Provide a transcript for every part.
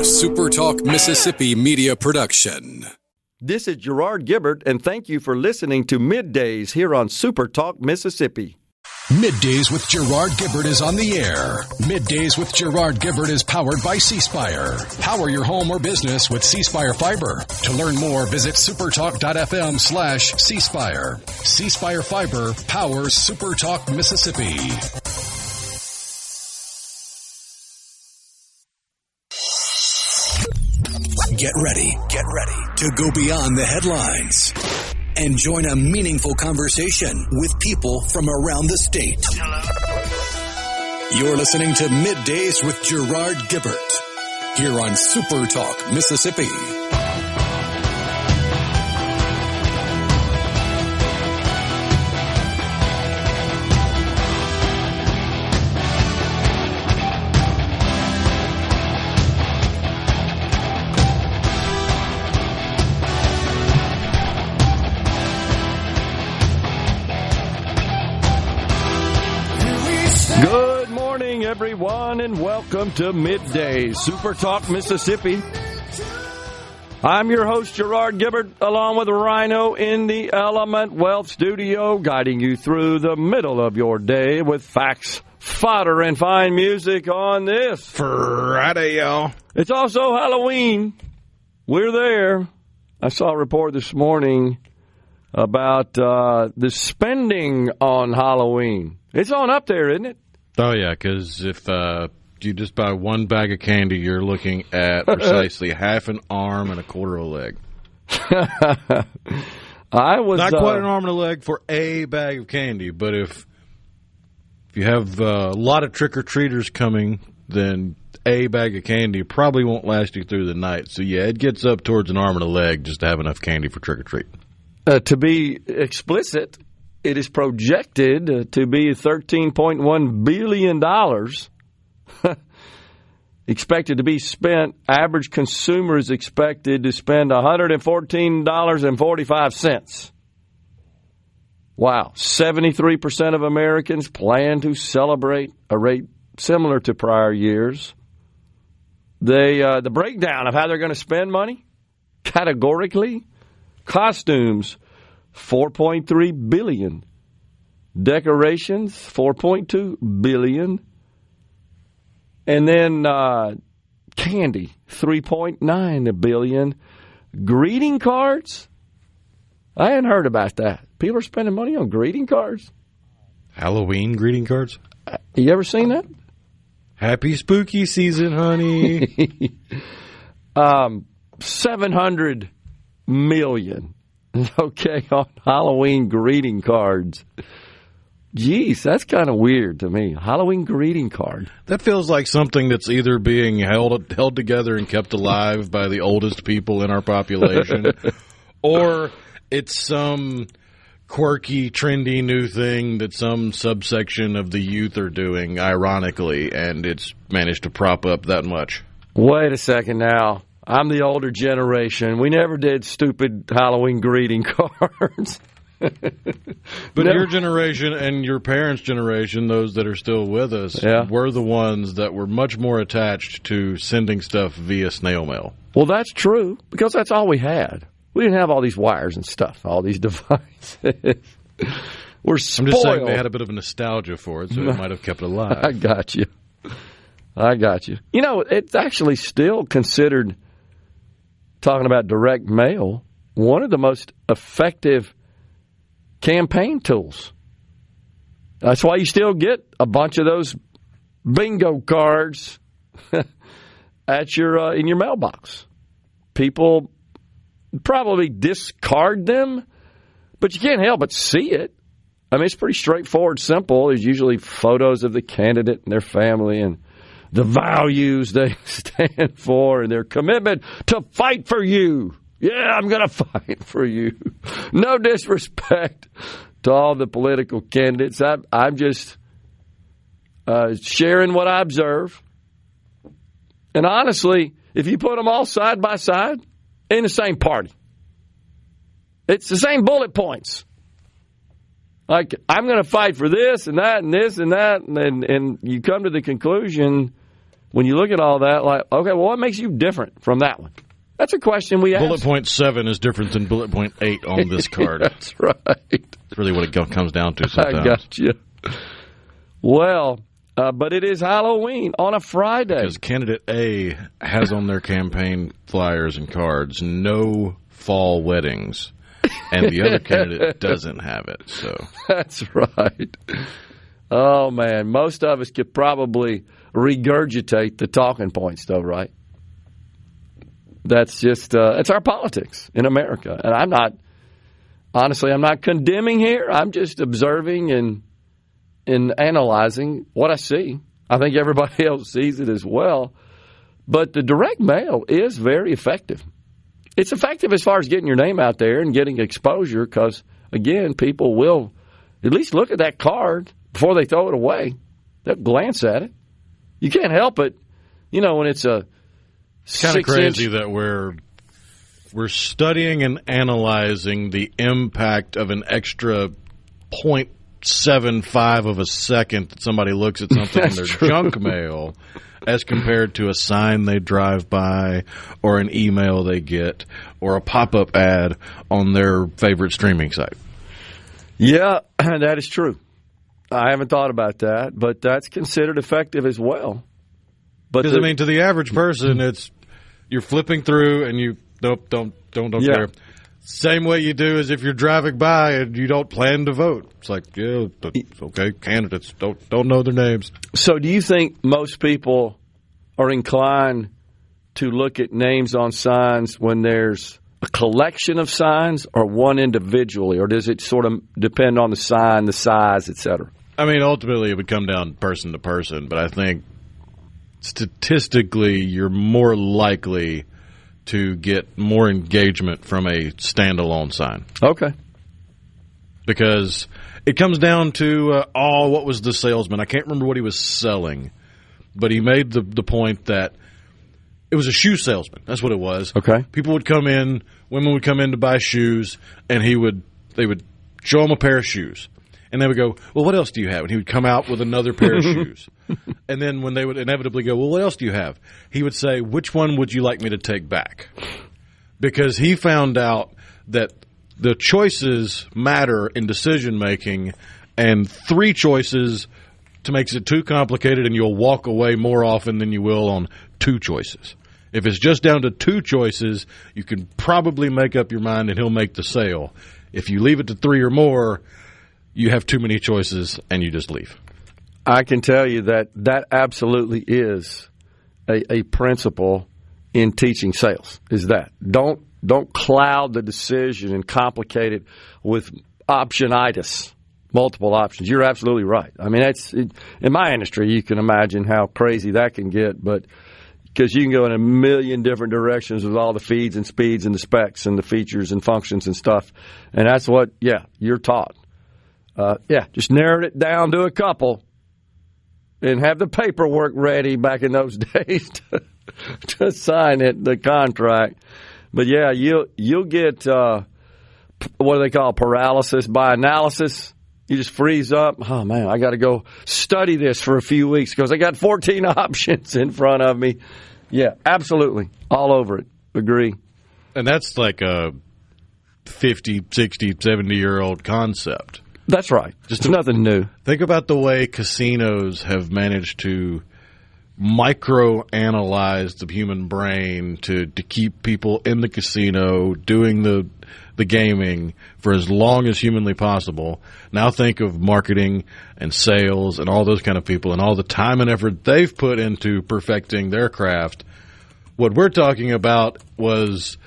SuperTalk Mississippi media production. This is Gerard Gibert, and thank you for listening to MidDays here on SuperTalk Mississippi. MidDays with Gerard Gibert is on the air. MidDays with Gerard Gibert is powered by C-Spire. Power your home or business with C-Spire Fiber. To learn more, visit supertalk.fm/C-Spire. C-Spire Fiber powers SuperTalk Mississippi. Get ready to go beyond the headlines and join a meaningful conversation with people from around the state. You're listening to MidDays with Gerard Gibert here on SuperTalk Mississippi. Good morning, everyone, and welcome to MidDays, SuperTalk Mississippi. I'm your host, Gerard Gibert, along with Rhino in the Element Wealth Studio, guiding you through the middle of your day with facts, fodder, and fine music on this Friday, y'all. It's also Halloween. We're there. I saw a report this morning about the spending on Halloween. It's on up there, isn't it? Oh, yeah, because if you just buy one bag of candy, you're looking at precisely half an arm and a quarter of a leg. I was not quite an arm and a leg for a bag of candy, but if you have a lot of trick-or-treaters coming, then a bag of candy probably won't last you through the night. So, yeah, it gets up towards an arm and a leg just to have enough candy for trick-or-treat. To be explicit, it is projected to be $13.1 billion expected to be spent. Average consumer is expected to spend $114.45. Wow. 73% of Americans plan to celebrate a rate similar to prior years. The breakdown of how they're going to spend money, categorically, costumes, $4.3 billion. Decorations, $4.2 billion. And then candy, $3.9 billion. Greeting cards? I hadn't heard about that. People are spending money on greeting cards. Halloween greeting cards? You ever seen that? Happy spooky season, honey. $700 million. Okay, on Halloween greeting cards. Jeez, that's kind of weird to me. Halloween greeting card. That feels like something that's either being held together and kept alive by the oldest people in our population, or it's some quirky, trendy new thing that some subsection of the youth are doing, ironically, and it's managed to prop up that much. Wait a second now. I'm the older generation. We never did stupid Halloween greeting cards. But your generation and your parents' generation, those that are still with us, were the ones that were much more attached to sending stuff via snail mail. Well, that's true, because that's all we had. We didn't have all these wires and stuff, all these devices. We're spoiled. I'm just saying they had a bit of a nostalgia for it, so it might have kept it alive. I got you. You know, it's actually still considered, talking about direct mail, one of the most effective campaign tools. That's why you still get a bunch of those bingo cards at your in your mailbox. People probably discard them, but you can't help but see it. I mean, it's pretty straightforward, simple. There's usually photos of the candidate and their family and the values they stand for and their commitment to fight for you. Yeah, I'm going to fight for you. No disrespect to all the political candidates. I'm just sharing what I observe. And honestly, if you put them all side by side, in the same party, it's the same bullet points. Like, I'm going to fight for this and that and this and that. And you come to the conclusion when you look at all that, like, okay, well, what makes you different from that one? That's a question we ask. Bullet point 7 is different than bullet point 8 on this card. That's right. That's really what it comes down to sometimes. I got you. Well, but it is Halloween on a Friday. Because candidate A has on their campaign flyers and cards no fall weddings, and the other candidate doesn't have it. So that's right. Oh, man. Most of us could probably regurgitate the talking points, though, right? That's just, it's our politics in America. And I'm not condemning here. I'm just observing and analyzing what I see. I think everybody else sees it as well. But the direct mail is very effective. It's effective as far as getting your name out there and getting exposure because, again, people will at least look at that card before they throw it away. They'll glance at it. You can't help it, when it's a It's kind of crazy that we're studying and analyzing the impact of an extra 0.75 of a second that somebody looks at something in their junk mail as compared to a sign they drive by or an email they get or a pop-up ad on their favorite streaming site. Yeah, that is true. I haven't thought about that, but that's considered effective as well. Because, to the average person, it's you're flipping through and you don't care. Same way you do as if you're driving by and you don't plan to vote. It's like, yeah, okay, candidates don't know their names. So do you think most people are inclined to look at names on signs when there's a collection of signs or one individually, or does it sort of depend on the sign, the size, et cetera? Ultimately it would come down person to person, but I think statistically you're more likely to get more engagement from a standalone sign. Okay. Because it comes down to, what was the salesman? I can't remember what he was selling, but he made the point that it was a shoe salesman. That's what it was. Okay. People would come in, women would come in to buy shoes, and they would show them a pair of shoes. And they would go, well, what else do you have? And he would come out with another pair of shoes. And then when they would inevitably go, well, what else do you have? He would say, which one would you like me to take back? Because he found out that the choices matter in decision-making, and 3 choices makes it too complicated, and you'll walk away more often than you will on 2 choices. If it's just down to 2 choices, you can probably make up your mind and he'll make the sale. If you leave it to 3 or more, you have too many choices and you just leave. I can tell you that absolutely is a principle in teaching sales, is that. Don't cloud the decision and complicate it with optionitis, multiple options. You're absolutely right. In my industry, you can imagine how crazy that can get, but because you can go in a million different directions with all the feeds and speeds and the specs and the features and functions and stuff. And that's what, you're taught. Just narrowed it down to a couple and have the paperwork ready back in those days to sign the contract. But you'll get what do they call paralysis by analysis. You just freeze up. Oh man, I got to go study this for a few weeks because I got 14 options in front of me. Yeah, absolutely, all over it. Agree. And that's like a 50, 60, 70-year-old concept. That's right. Just nothing new. Think about the way casinos have managed to micro-analyze the human brain to keep people in the casino doing the gaming for as long as humanly possible. Now think of marketing and sales and all those kind of people and all the time and effort they've put into perfecting their craft. What we're talking about was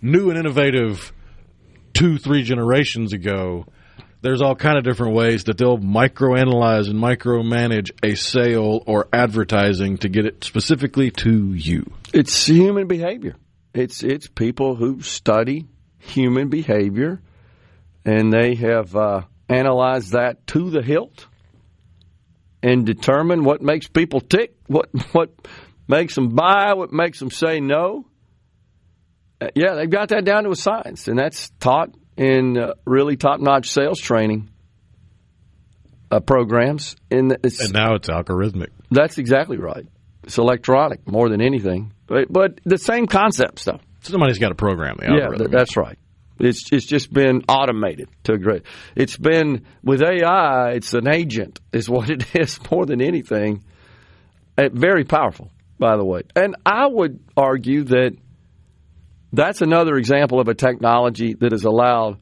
new and innovative 2-3 generations ago. There's all kind of different ways that they'll microanalyze and micromanage a sale or advertising to get it specifically to you. It's human behavior. It's people who study human behavior, and they have analyzed that to the hilt and determined what makes people tick, what makes them buy, what makes them say no. They've got that down to a science, and that's taught in really top-notch sales training programs. And now it's algorithmic. That's exactly right. It's electronic more than anything. But the same concept stuff. Somebody's got to program the algorithm. Yeah, that's right. It's just been automated to a great. It's been with AI. It's an agent, is what it is more than anything. Very powerful, by the way. And I would argue that that's another example of a technology that has allowed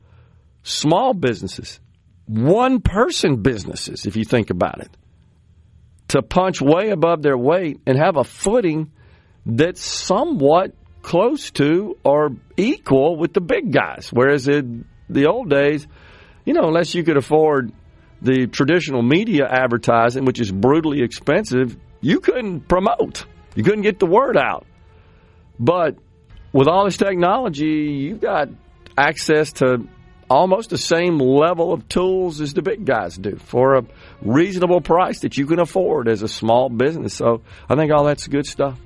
small businesses, one-person businesses, if you think about it, to punch way above their weight and have a footing that's somewhat close to or equal with the big guys. Whereas in the old days, unless you could afford the traditional media advertising, which is brutally expensive, you couldn't promote. You couldn't get the word out. But with all this technology, you've got access to almost the same level of tools as the big guys do for a reasonable price that you can afford as a small business. So I think all that's good stuff.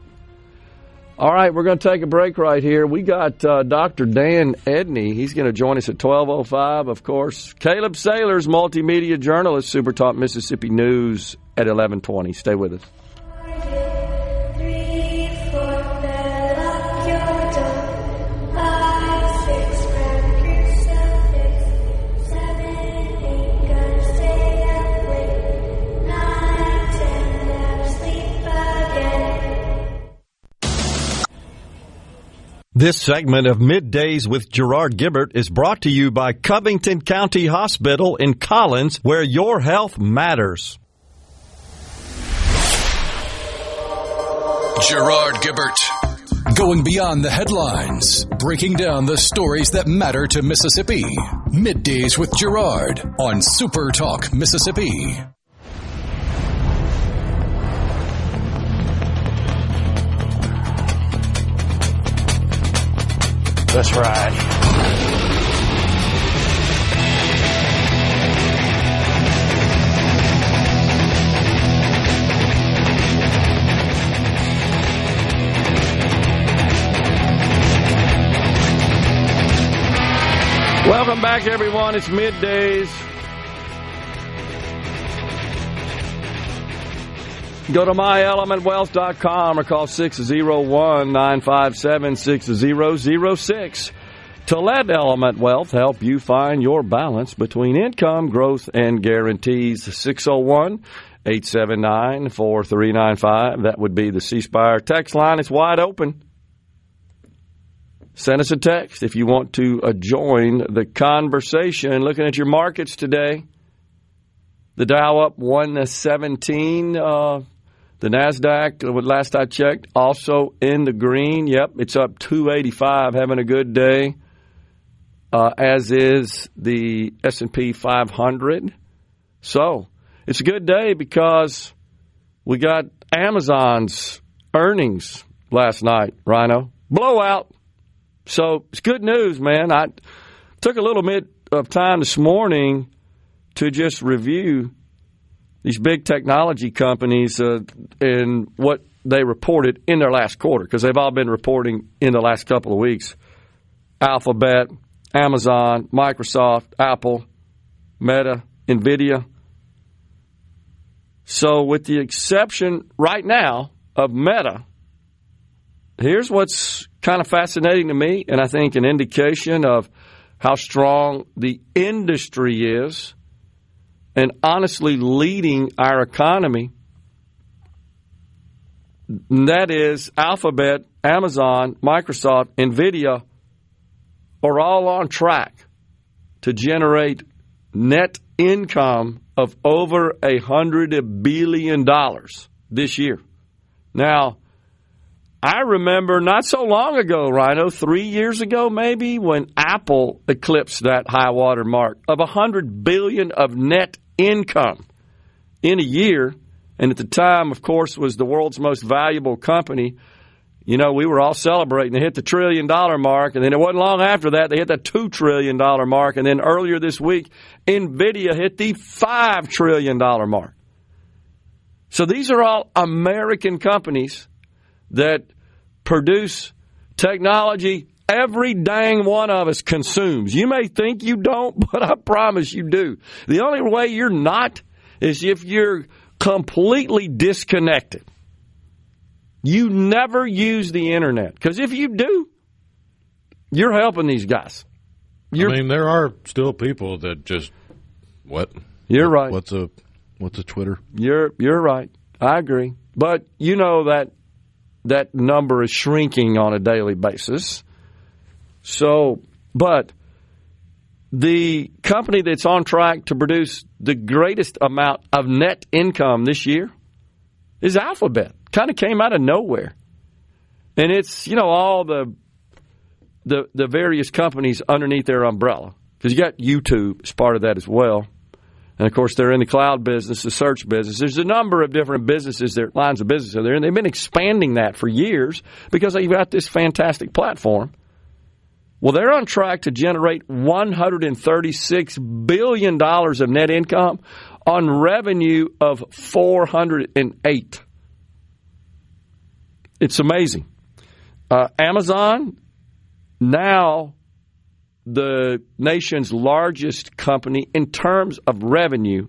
All right, we're going to take a break right here. We got Dr. Dan Edney. He's going to join us at 12:05, of course. Caleb Saylor's Multimedia Journalist, SuperTalk Mississippi News at 11:20. Stay with us. This segment of Middays with Gerard Gibert is brought to you by Covington County Hospital in Collins, where your health matters. Gerard Gibert, going beyond the headlines, breaking down the stories that matter to Mississippi. Middays with Gerard on SuperTalk Mississippi. That's right. Welcome back, everyone. It's Middays. Go to myelementwealth.com or call 601-957-6006 to let Element Wealth help you find your balance between income, growth, and guarantees. 601-879-4395. That would be the C Spire text line. It's wide open. Send us a text if you want to join the conversation. Looking at your markets today, the Dow up 117. The NASDAQ, last I checked, also in the green. Yep, it's up 285, having a good day, as is the S&P 500. So it's a good day because we got Amazon's earnings last night, Rhino. Blowout. So it's good news, man. I took a little bit of time this morning to just review these big technology companies and what they reported in their last quarter, because they've all been reporting in the last couple of weeks. Alphabet, Amazon, Microsoft, Apple, Meta, NVIDIA. So with the exception right now of Meta, here's what's kind of fascinating to me, and I think an indication of how strong the industry is and honestly leading our economy. And that is Alphabet, Amazon, Microsoft, NVIDIA are all on track to generate net income of over $100 billion this year. Now, I remember not so long ago, Rhino, 3 years ago maybe, when Apple eclipsed that high water mark of $100 billion of net income in a year, and at the time, of course, was the world's most valuable company. You know, we were all celebrating. They hit the $1 trillion mark, and then it wasn't long after that, they hit the $2 trillion mark, and then earlier this week, NVIDIA hit the $5 trillion mark. So these are all American companies that produce technology every dang one of us consumes. You may think you don't, but I promise you do. The only way you're not is if you're completely disconnected. You never use the internet. Because if you do, you're helping these guys. There are still people that just, what? You're right. What's a Twitter? You're right. I agree. But you know that number is shrinking on a daily basis. So, but the company that's on track to produce the greatest amount of net income this year is Alphabet. Kind of came out of nowhere. And it's, all the various companies underneath their umbrella. Because you got YouTube as part of that as well. And, of course, they're in the cloud business, the search business. There's a number of different businesses, their lines of business are there, and they've been expanding that for years because they've got this fantastic platform. Well, they're on track to generate $136 billion of net income on revenue of $408. It's amazing. Amazon, now the nation's largest company in terms of revenue,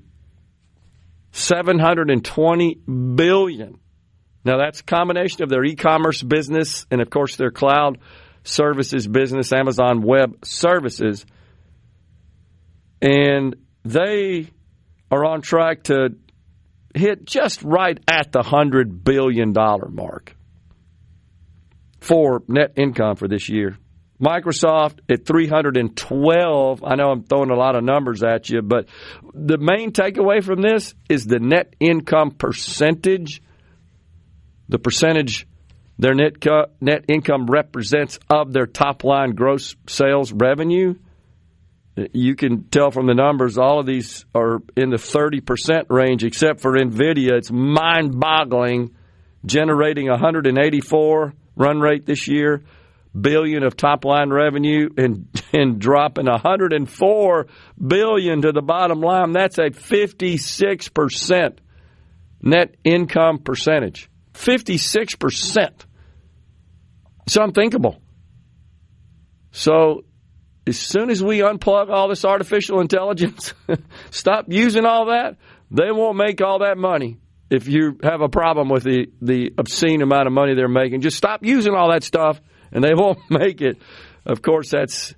$720 billion. Now, that's a combination of their e-commerce business and, of course, their cloud services business, Amazon Web Services. And they are on track to hit just right at the $100 billion mark for net income for this year. Microsoft at 312. I know I'm throwing a lot of numbers at you, but the main takeaway from this is the net income percentage, the percentage their net income represents of their top-line gross sales revenue. You can tell from the numbers all of these are in the 30% range, except for NVIDIA. It's mind-boggling, generating 184 run rate this year. Billion of top-line revenue and dropping $104 billion to the bottom line. That's a 56% net income percentage. 56%. It's unthinkable. So as soon as we unplug all this artificial intelligence, stop using all that, they won't make all that money. If you have a problem with the obscene amount of money they're making, just stop using all that stuff, and they won't make it. Of course, that's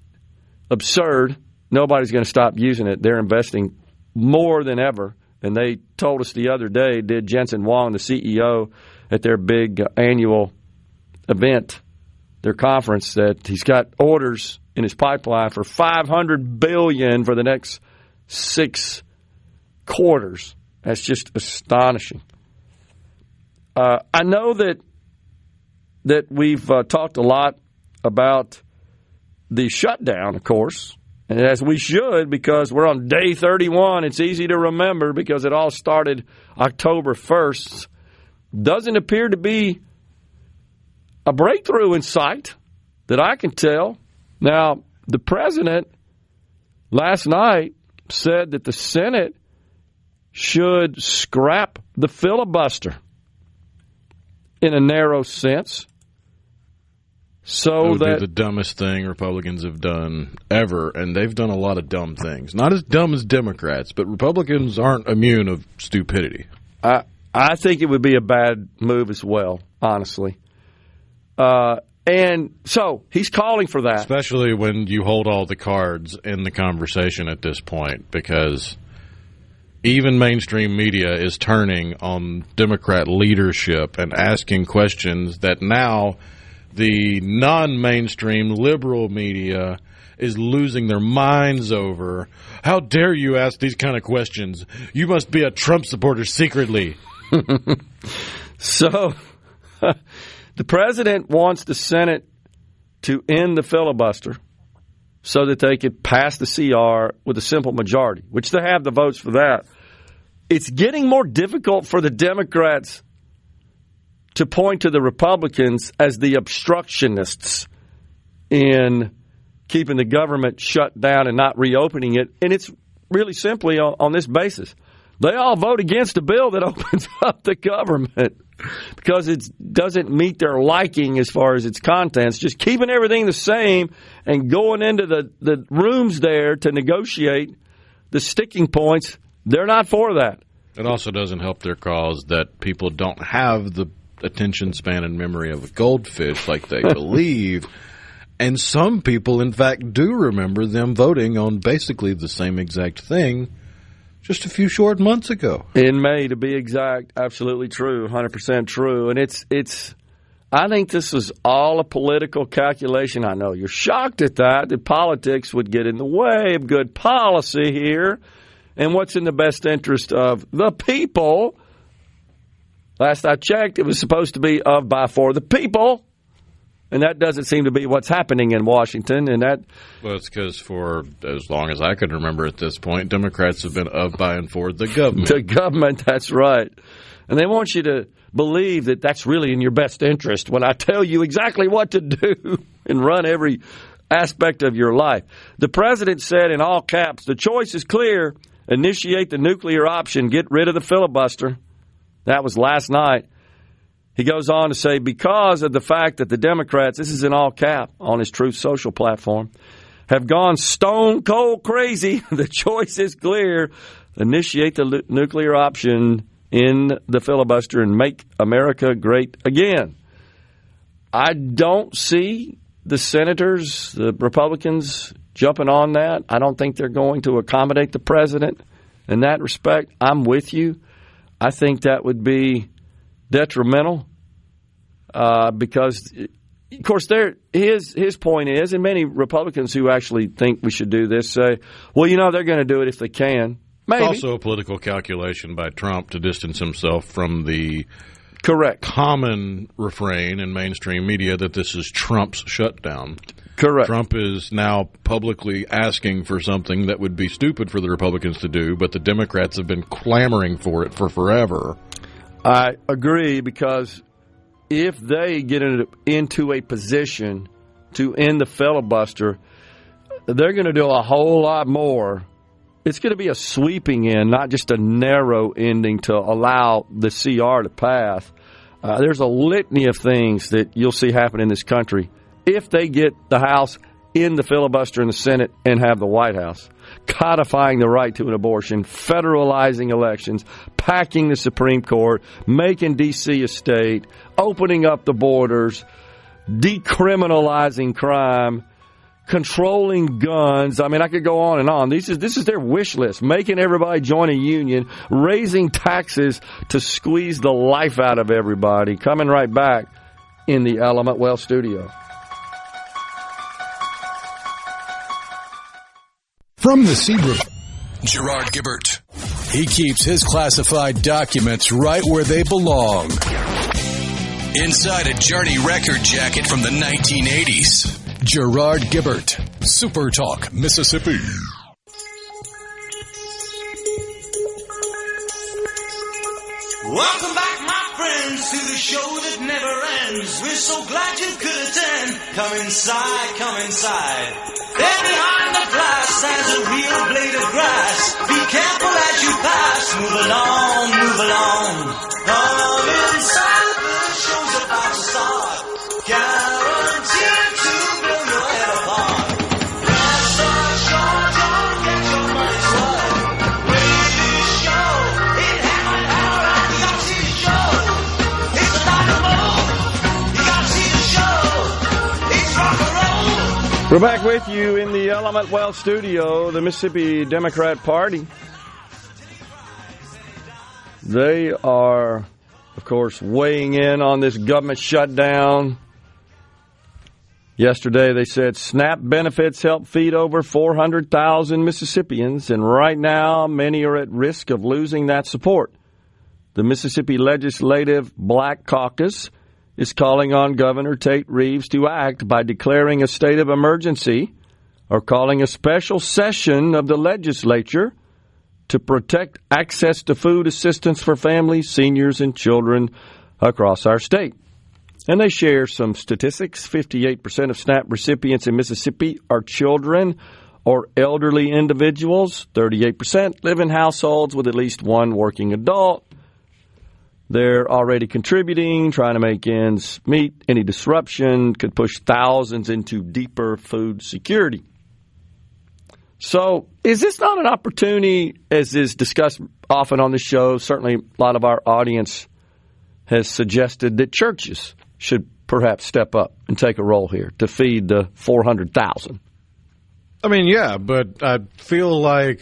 absurd. Nobody's going to stop using it. They're investing more than ever. And they told us the other day, did Jensen Huang, the CEO, at their big annual event, their conference, that he's got orders in his pipeline for $500 billion for the next 6 quarters. That's just astonishing. I know that we've talked a lot about the shutdown, of course, and as we should, because we're on day 31. It's easy to remember because it all started October 1st. Doesn't appear to be a breakthrough in sight that I can tell. Now, the president last night said that the Senate should scrap the filibuster in a narrow sense. So that would be the dumbest thing Republicans have done ever, and they've done a lot of dumb things. Not as dumb as Democrats, but Republicans aren't immune of stupidity. I think it would be a bad move as well, honestly. And so he's calling for that. Especially when you hold all the cards in the conversation at this point, because even mainstream media is turning on Democrat leadership and asking questions that now the non-mainstream liberal media is losing their minds over. How dare you ask these kind of questions? You must be a Trump supporter secretly. So the president wants the Senate to end the filibuster so that they could pass the CR with a simple majority, which they have the votes for that. It's getting more difficult for the Democrats to point to the Republicans as the obstructionists in keeping the government shut down and not reopening it. And it's really simply on this basis. They all vote against a bill that opens up the government because it doesn't meet their liking as far as its contents. Just keeping everything the same and going into the rooms there to negotiate the sticking points, they're not for that. It also doesn't help their cause that people don't have the attention span and memory of a goldfish like they believe. And some people, in fact, do remember them voting on basically the same exact thing just a few short months ago. In May, to be exact, absolutely true, 100% true. And it's. I think this is all a political calculation. I know you're shocked at that politics would get in the way of good policy here and what's in the best interest of the people. Last I checked, it was supposed to be of, by, for the people. And that doesn't seem to be what's happening in Washington. And that, well, it's because for as long as I can remember at this point, Democrats have been of, by, and for the government. The government, that's right. And they want you to believe that that's really in your best interest when I tell you exactly what to do and run every aspect of your life. The president said in all caps, the choice is clear. Initiate the nuclear option. Get rid of the filibuster. That was last night. He goes on to say, because of the fact that the Democrats, this is in all cap on his Truth Social platform, have gone stone cold crazy, the choice is clear. Initiate the nuclear option in the filibuster and make America great again. I don't see the senators, the Republicans, jumping on that. I don't think they're going to accommodate the president in that respect. I'm with you. I think that would be detrimental because, of course, his point is, and many Republicans who actually think we should do this say, well, they're going to do it if they can. Maybe. Also a political calculation by Trump to distance himself from the correct common refrain in mainstream media that this is Trump's shutdown. Correct. Trump is now publicly asking for something that would be stupid for the Republicans to do, but the Democrats have been clamoring for it for forever. I agree, because if they get into a position to end the filibuster, they're going to do a whole lot more. It's going to be a sweeping end, not just a narrow ending to allow the CR to pass. There's a litany of things that you'll see happen in this country if they get the House in the filibuster in the Senate and have the White House. Codifying the right to an abortion, federalizing elections, packing the Supreme Court, making D.C. a state, opening up the borders, decriminalizing crime, controlling guns. I mean, I could go on and on. This is their wish list, making everybody join a union, raising taxes to squeeze the life out of everybody. Coming right back in the Element Well studio. From the Seabrook, Gerard Gibert. He keeps his classified documents right where they belong. Inside a Journey record jacket from the 1980s. Gerard Gibert, SuperTalk, Mississippi. Welcome back, my friends, to the show that never ends. We're so glad you could attend. Come inside, come inside. There behind the glass stands a real blade of grass. Be careful as you pass. Move along, move along. Come inside, the show's about to start. Guaranteed to blow your head apart. Rest assured, don't get your money's worth. Ladies show, it happened all right. You gotta see the show. It's a dynamo. You gotta see the show. It's rock and roll. We're back with you in the Element Well studio, the Mississippi Democrat Party. They are, of course, weighing in on this government shutdown. Yesterday, they said SNAP benefits help feed over 400,000 Mississippians, and right now, many are at risk of losing that support. The Mississippi Legislative Black Caucus is calling on Governor Tate Reeves to act by declaring a state of emergency or calling a special session of the legislature to protect access to food assistance for families, seniors, and children across our state. And they share some statistics. 58% of SNAP recipients in Mississippi are children or elderly individuals. 38% live in households with at least one working adult. They're already contributing, trying to make ends meet. Any disruption could push thousands into deeper food security. So is this not an opportunity, as is discussed often on the show? Certainly a lot of our audience has suggested that churches should perhaps step up and take a role here to feed the 400,000. I mean, yeah, but I feel like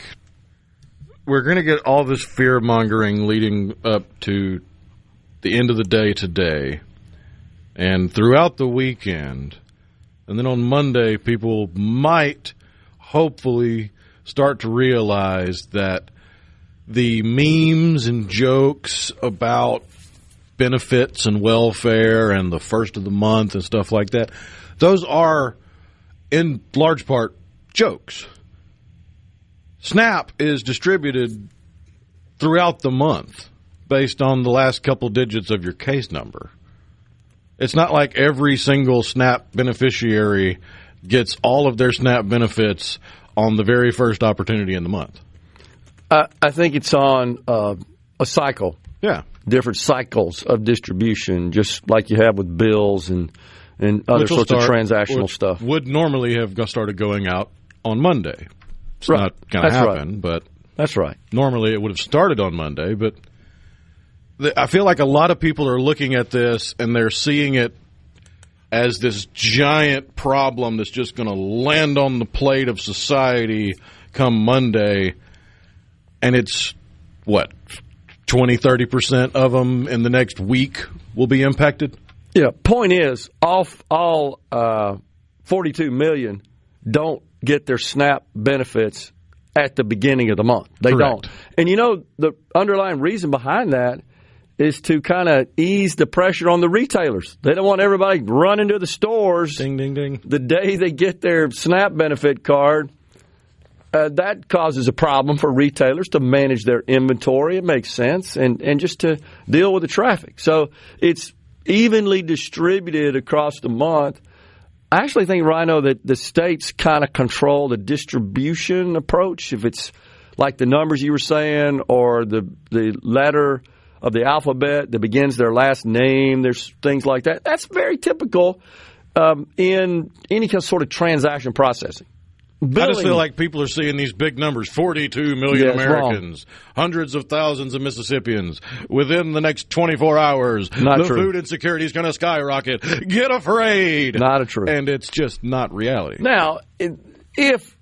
we're going to get all this fear-mongering leading up to the end of the day today and throughout the weekend. And then on Monday, people might hopefully start to realize that the memes and jokes about benefits and welfare and the first of the month and stuff like that, those are in large part jokes. SNAP is distributed throughout the month based on the last couple digits of your case number. It's not like every single SNAP beneficiary gets all of their SNAP benefits on the very first opportunity in the month. I think it's on a cycle. Yeah. Different cycles of distribution, just like you have with bills and other sorts of transactional stuff. Would normally have started going out on Monday. It's right. not going to happen, right. But that's right. Normally it would have started on Monday, but I feel like a lot of people are looking at this and they're seeing it as this giant problem that's just going to land on the plate of society come Monday, and it's, 20-30% of them in the next week will be impacted? Yeah, point is, all 42 million don't get their SNAP benefits at the beginning of the month. They Correct. don't. And the underlying reason behind that is to kind of ease the pressure on the retailers. They don't want everybody running to the stores ding, ding, ding. the day they get their SNAP benefit card. That causes a problem for retailers to manage their inventory. It makes sense. And just to deal with the traffic. So it's evenly distributed across the month. I actually think, Rhino, that the states kind of control the distribution approach. If it's like the numbers you were saying or the letter of the alphabet that begins their last name, there's things like that. That's very typical in any sort of transaction processing. Billing. I just feel like people are seeing these big numbers, 42 million Americans, hundreds of thousands of Mississippians. Within the next 24 hours, Not the true. food insecurity is going to skyrocket. Get afraid. Not a truth. And it's just not reality. Now, if,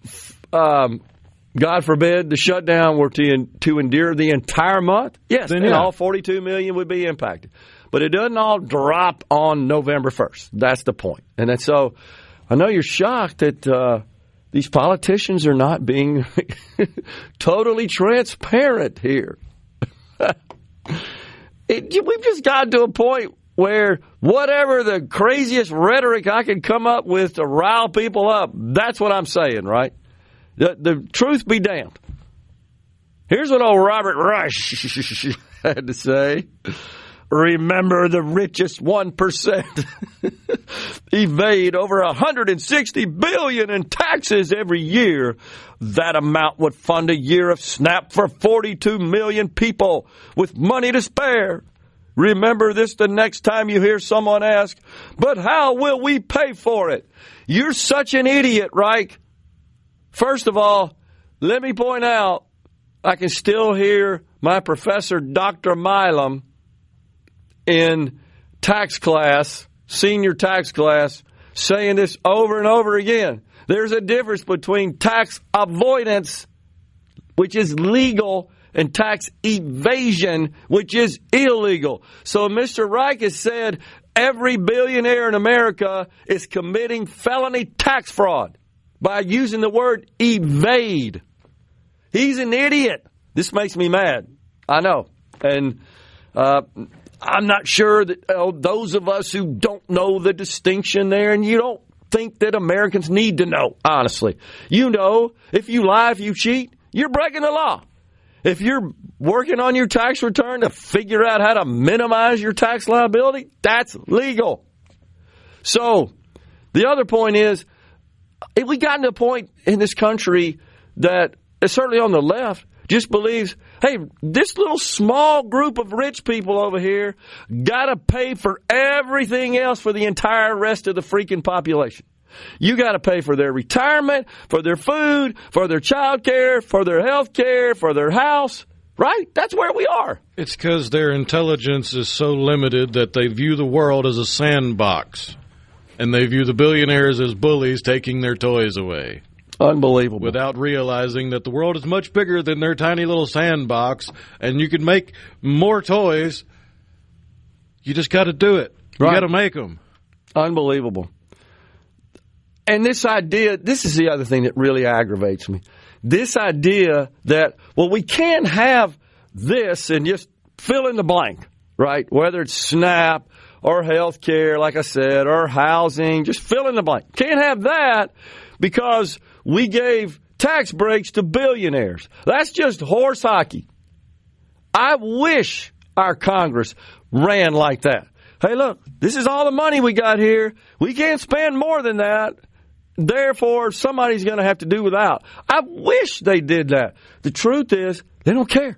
God forbid, the shutdown were to endure the entire month, yes, then all 42 million would be impacted. But it doesn't all drop on November 1st. That's the point. And so I know you're shocked that these politicians are not being totally transparent here. We've just gotten to a point where whatever the craziest rhetoric I can come up with to rile people up, that's what I'm saying, right? The truth be damned. Here's what old Robert Rush had to say. Remember, the richest 1% evade over $160 billion in taxes every year. That amount would fund a year of SNAP for 42 million people with money to spare. Remember this the next time you hear someone ask, but how will we pay for it? You're such an idiot, Reich. First of all, let me point out, I can still hear my professor, Dr. Milam, in tax class, senior tax class, saying this over and over again. There's a difference between tax avoidance, which is legal, and tax evasion, which is illegal. So Mr. Reich has said every billionaire in America is committing felony tax fraud by using the word evade. He's an idiot. This makes me mad. I know. And I'm not sure that those of us who don't know the distinction there, and you don't think that Americans need to know, honestly. You know, if you lie, if you cheat, you're breaking the law. If you're working on your tax return to figure out how to minimize your tax liability, that's legal. So the other point is, if we gotten to a point in this country that, certainly on the left, just believes, hey, this little small group of rich people over here got to pay for everything else for the entire rest of the freaking population. You got to pay for their retirement, for their food, for their child care, for their health care, for their house. Right? That's where we are. It's because their intelligence is so limited that they view the world as a sandbox. And they view the billionaires as bullies taking their toys away. Unbelievable. Without realizing that the world is much bigger than their tiny little sandbox, and you can make more toys. You just got to do it. You got to make them. Unbelievable. And this idea, this is the other thing that really aggravates me. This idea that, well, we can't have this and just fill in the blank, right? Whether it's SNAP or health care, like I said, or housing, just fill in the blank. Can't have that because we gave tax breaks to billionaires. That's just horse hockey. I wish our Congress ran like that. Hey, look, this is all the money we got here. We can't spend more than that. Therefore, somebody's going to have to do without. I wish they did that. The truth is, they don't care.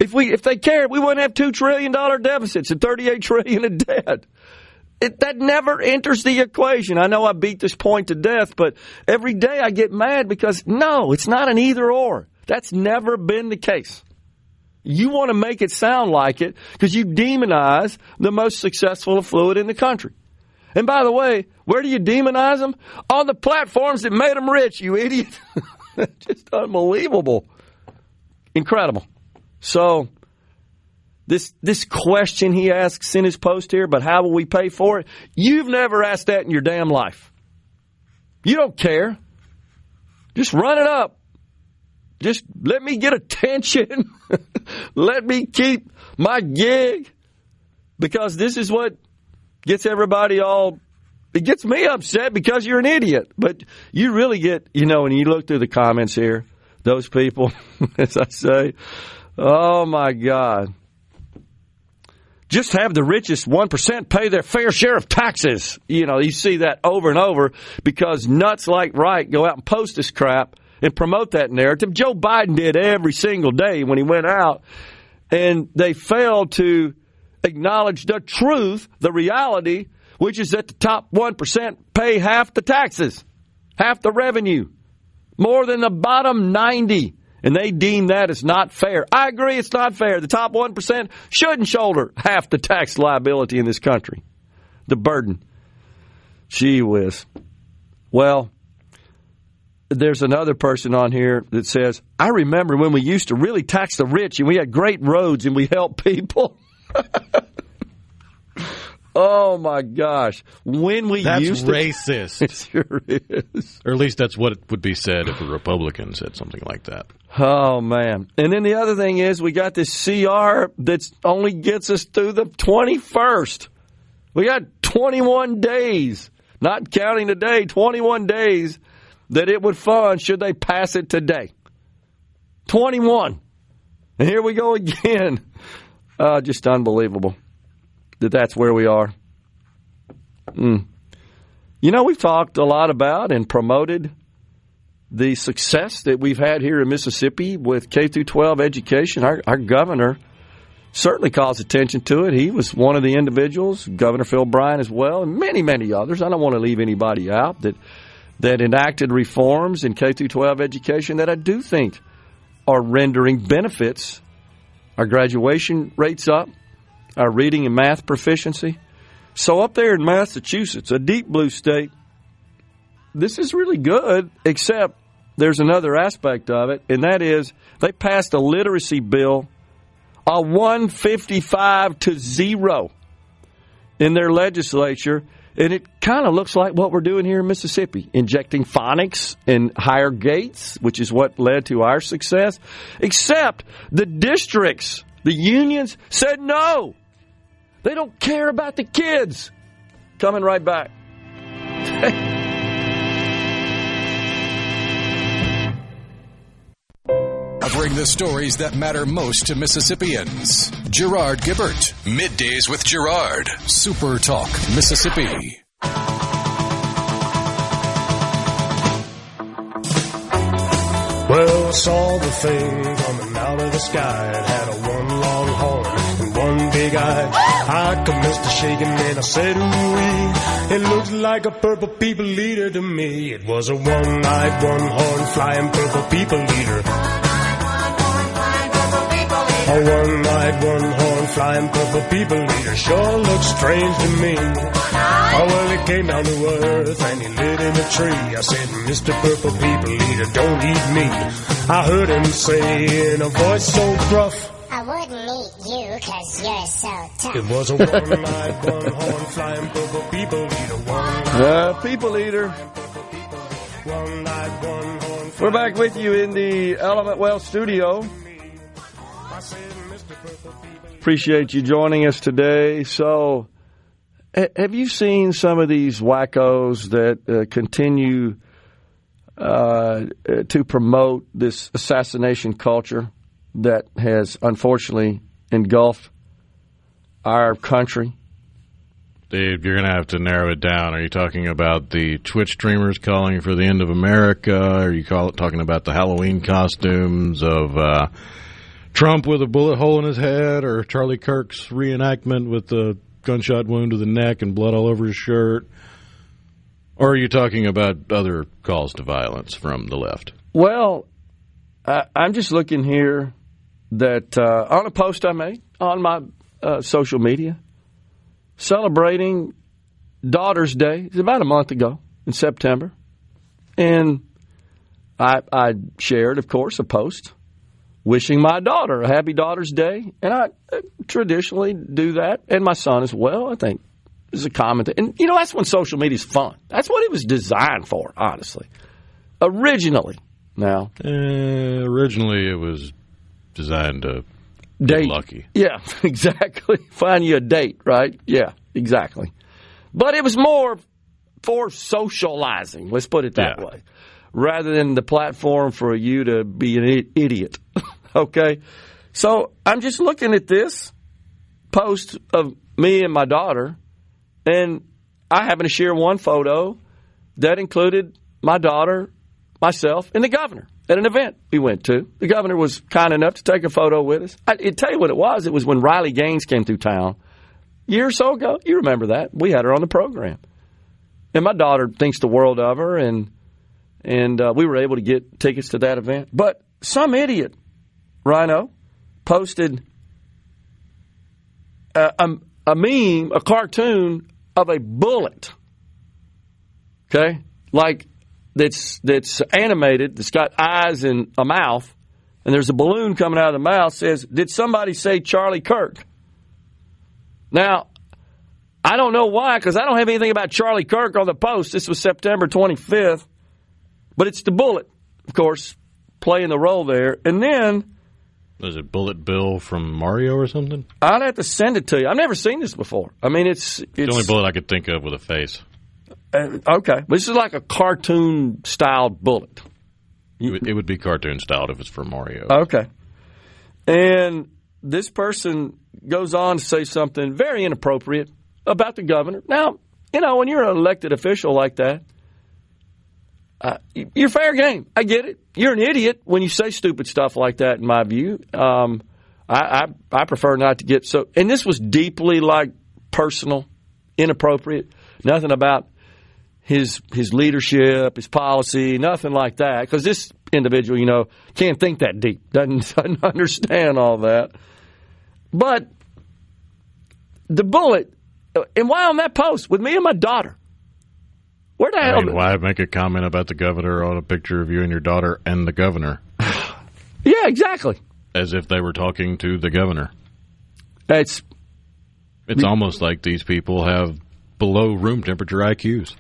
If they cared, we wouldn't have $2 trillion deficits and $38 trillion in debt. That never enters the equation. I know I beat this point to death, but every day I get mad because, no, it's not an either or. That's never been the case. You want to make it sound like it because you demonize the most successful affluent in the country. And by the way, where do you demonize them? On the platforms that made them rich, you idiot. Just unbelievable. Incredible. So this question he asks in his post here, but how will we pay for it? You've never asked that in your damn life. You don't care. Just run it up. Just let me get attention. Let me keep my gig. Because this is what gets everybody it gets me upset because you're an idiot. But you really get, when you look through the comments here, those people, as I say, oh my God. Just have the richest 1% pay their fair share of taxes. You see that over and over because nuts like Wright go out and post this crap and promote that narrative. Joe Biden did every single day when he went out, and they failed to acknowledge the truth, the reality, which is that the top 1% pay half the taxes, half the revenue, more than the bottom 90. And they deem that as not fair. I agree it's not fair. The top 1% shouldn't shoulder half the tax liability in this country. The burden. Gee whiz. Well, there's another person on here that says, I remember when we used to really tax the rich and we had great roads and we helped people. Oh, my gosh. That's racist. It sure is. Or at least that's what would be said if a Republican said something like that. Oh, man. And then the other thing is we got this CR that only gets us through the 21st. We got 21 days, not counting today, 21 days that it would fund should they pass it today. 21. And here we go again. Just unbelievable that that's where we are. We've talked a lot about and promoted the success that we've had here in Mississippi with K-12 education. Our governor certainly calls attention to it. He was one of the individuals, Governor Phil Bryant as well, and many, many others. I don't want to leave anybody out that enacted reforms in K-12 education that I do think are rendering benefits. Our graduation rates up, our reading and math proficiency. So up there in Massachusetts, a deep blue state, this is really good, except there's another aspect of it, and that is they passed a literacy bill, a 155-0 in their legislature, and it kind of looks like what we're doing here in Mississippi, injecting phonics in higher gates, which is what led to our success, except the districts, the unions said no. They don't care about the kids. Coming right back. Covering the stories that matter most to Mississippians. Gerard Gibert. Middays with Gerard. SuperTalk Mississippi. Well, I saw the thing coming out of the sky. It had a one long horn and one big eye. I commenced to shaking and I said, ooh-wee. It looks like a purple people eater to me. It was a one-eyed, one-horn, flying purple people eater. One night, one horn, flying purple people eater sure looks strange to me. Well, he came down to earth and he lit in a tree. I said, Mr. Purple People Eater, don't eat me. I heard him say in a voice so gruff, I wouldn't eat you 'cause you're so tough. it was a one night, one horn, flying purple people eater. People Eater. One night, one horn, We're back with you in the Element Well studio. Appreciate you joining us today. So, have you seen some of these wackos that continue to promote this assassination culture that has unfortunately engulfed our country? Dave, you're going to have to narrow it down. Are you talking about the Twitch streamers calling for the end of America? Are you talking about the Halloween costumes of Trump with a bullet hole in his head, or Charlie Kirk's reenactment with the gunshot wound to the neck and blood all over his shirt? Or are you talking about other calls to violence from the left? Well, I'm just looking here that on a post I made on my social media celebrating Daughter's Day. It's about a month ago in September. And I shared, of course, a post wishing my daughter a happy Daughter's Day. And I traditionally do that. And my son as well, I think. Is a comment. And, you know, that's when social media is fun. That's what it was designed for, honestly. Originally. Now. Originally, it was designed to date. get lucky. Yeah, exactly. Find you a date, right? Yeah, exactly. But it was more for socializing, let's put it that way, rather than the platform for you to be an idiot. Okay? So I'm just looking at this post of me and my daughter, and I happen to share one photo that included my daughter, myself, and the governor at an event we went to. The governor was kind enough to take a photo with us. I'll tell you what it was. It was when Riley Gaines came through town a year or so ago. You remember that. We had her on the program. And my daughter thinks the world of her, and we were able to get tickets to that event. But some idiot, Rhino, posted a meme, a cartoon of a bullet, okay, like that's animated, that's got eyes and a mouth, and there's a balloon coming out of the mouth, says, did somebody say Charlie Kirk? Now, I don't know why, because I don't have anything about Charlie Kirk on the post. This was September 25th, but it's the bullet, of course, playing the role there. And then... Was it Bullet Bill from Mario or something? I'd have to send it to you. I've never seen this before. I mean, it's the only bullet I could think of with a face. Okay. This is like a cartoon-styled bullet. It would be cartoon-styled if it's for Mario. Okay. And this person goes on to say something very inappropriate about the governor. Now, you know, when you're an elected official like that, you're fair game. I get it. You're an idiot when you say stupid stuff like that, in my view. I prefer not to get so. And this was deeply, like, personal, inappropriate. Nothing about his leadership, his policy, nothing like that. Because this individual, you know, can't think that deep. Doesn't understand all that. But the bullet, and why on that post with me and my daughter? Where the hell? Why make a comment about the governor on a picture of you and your daughter and the governor? Yeah, exactly. As if they were talking to the governor. It's almost like these people have below room temperature IQs.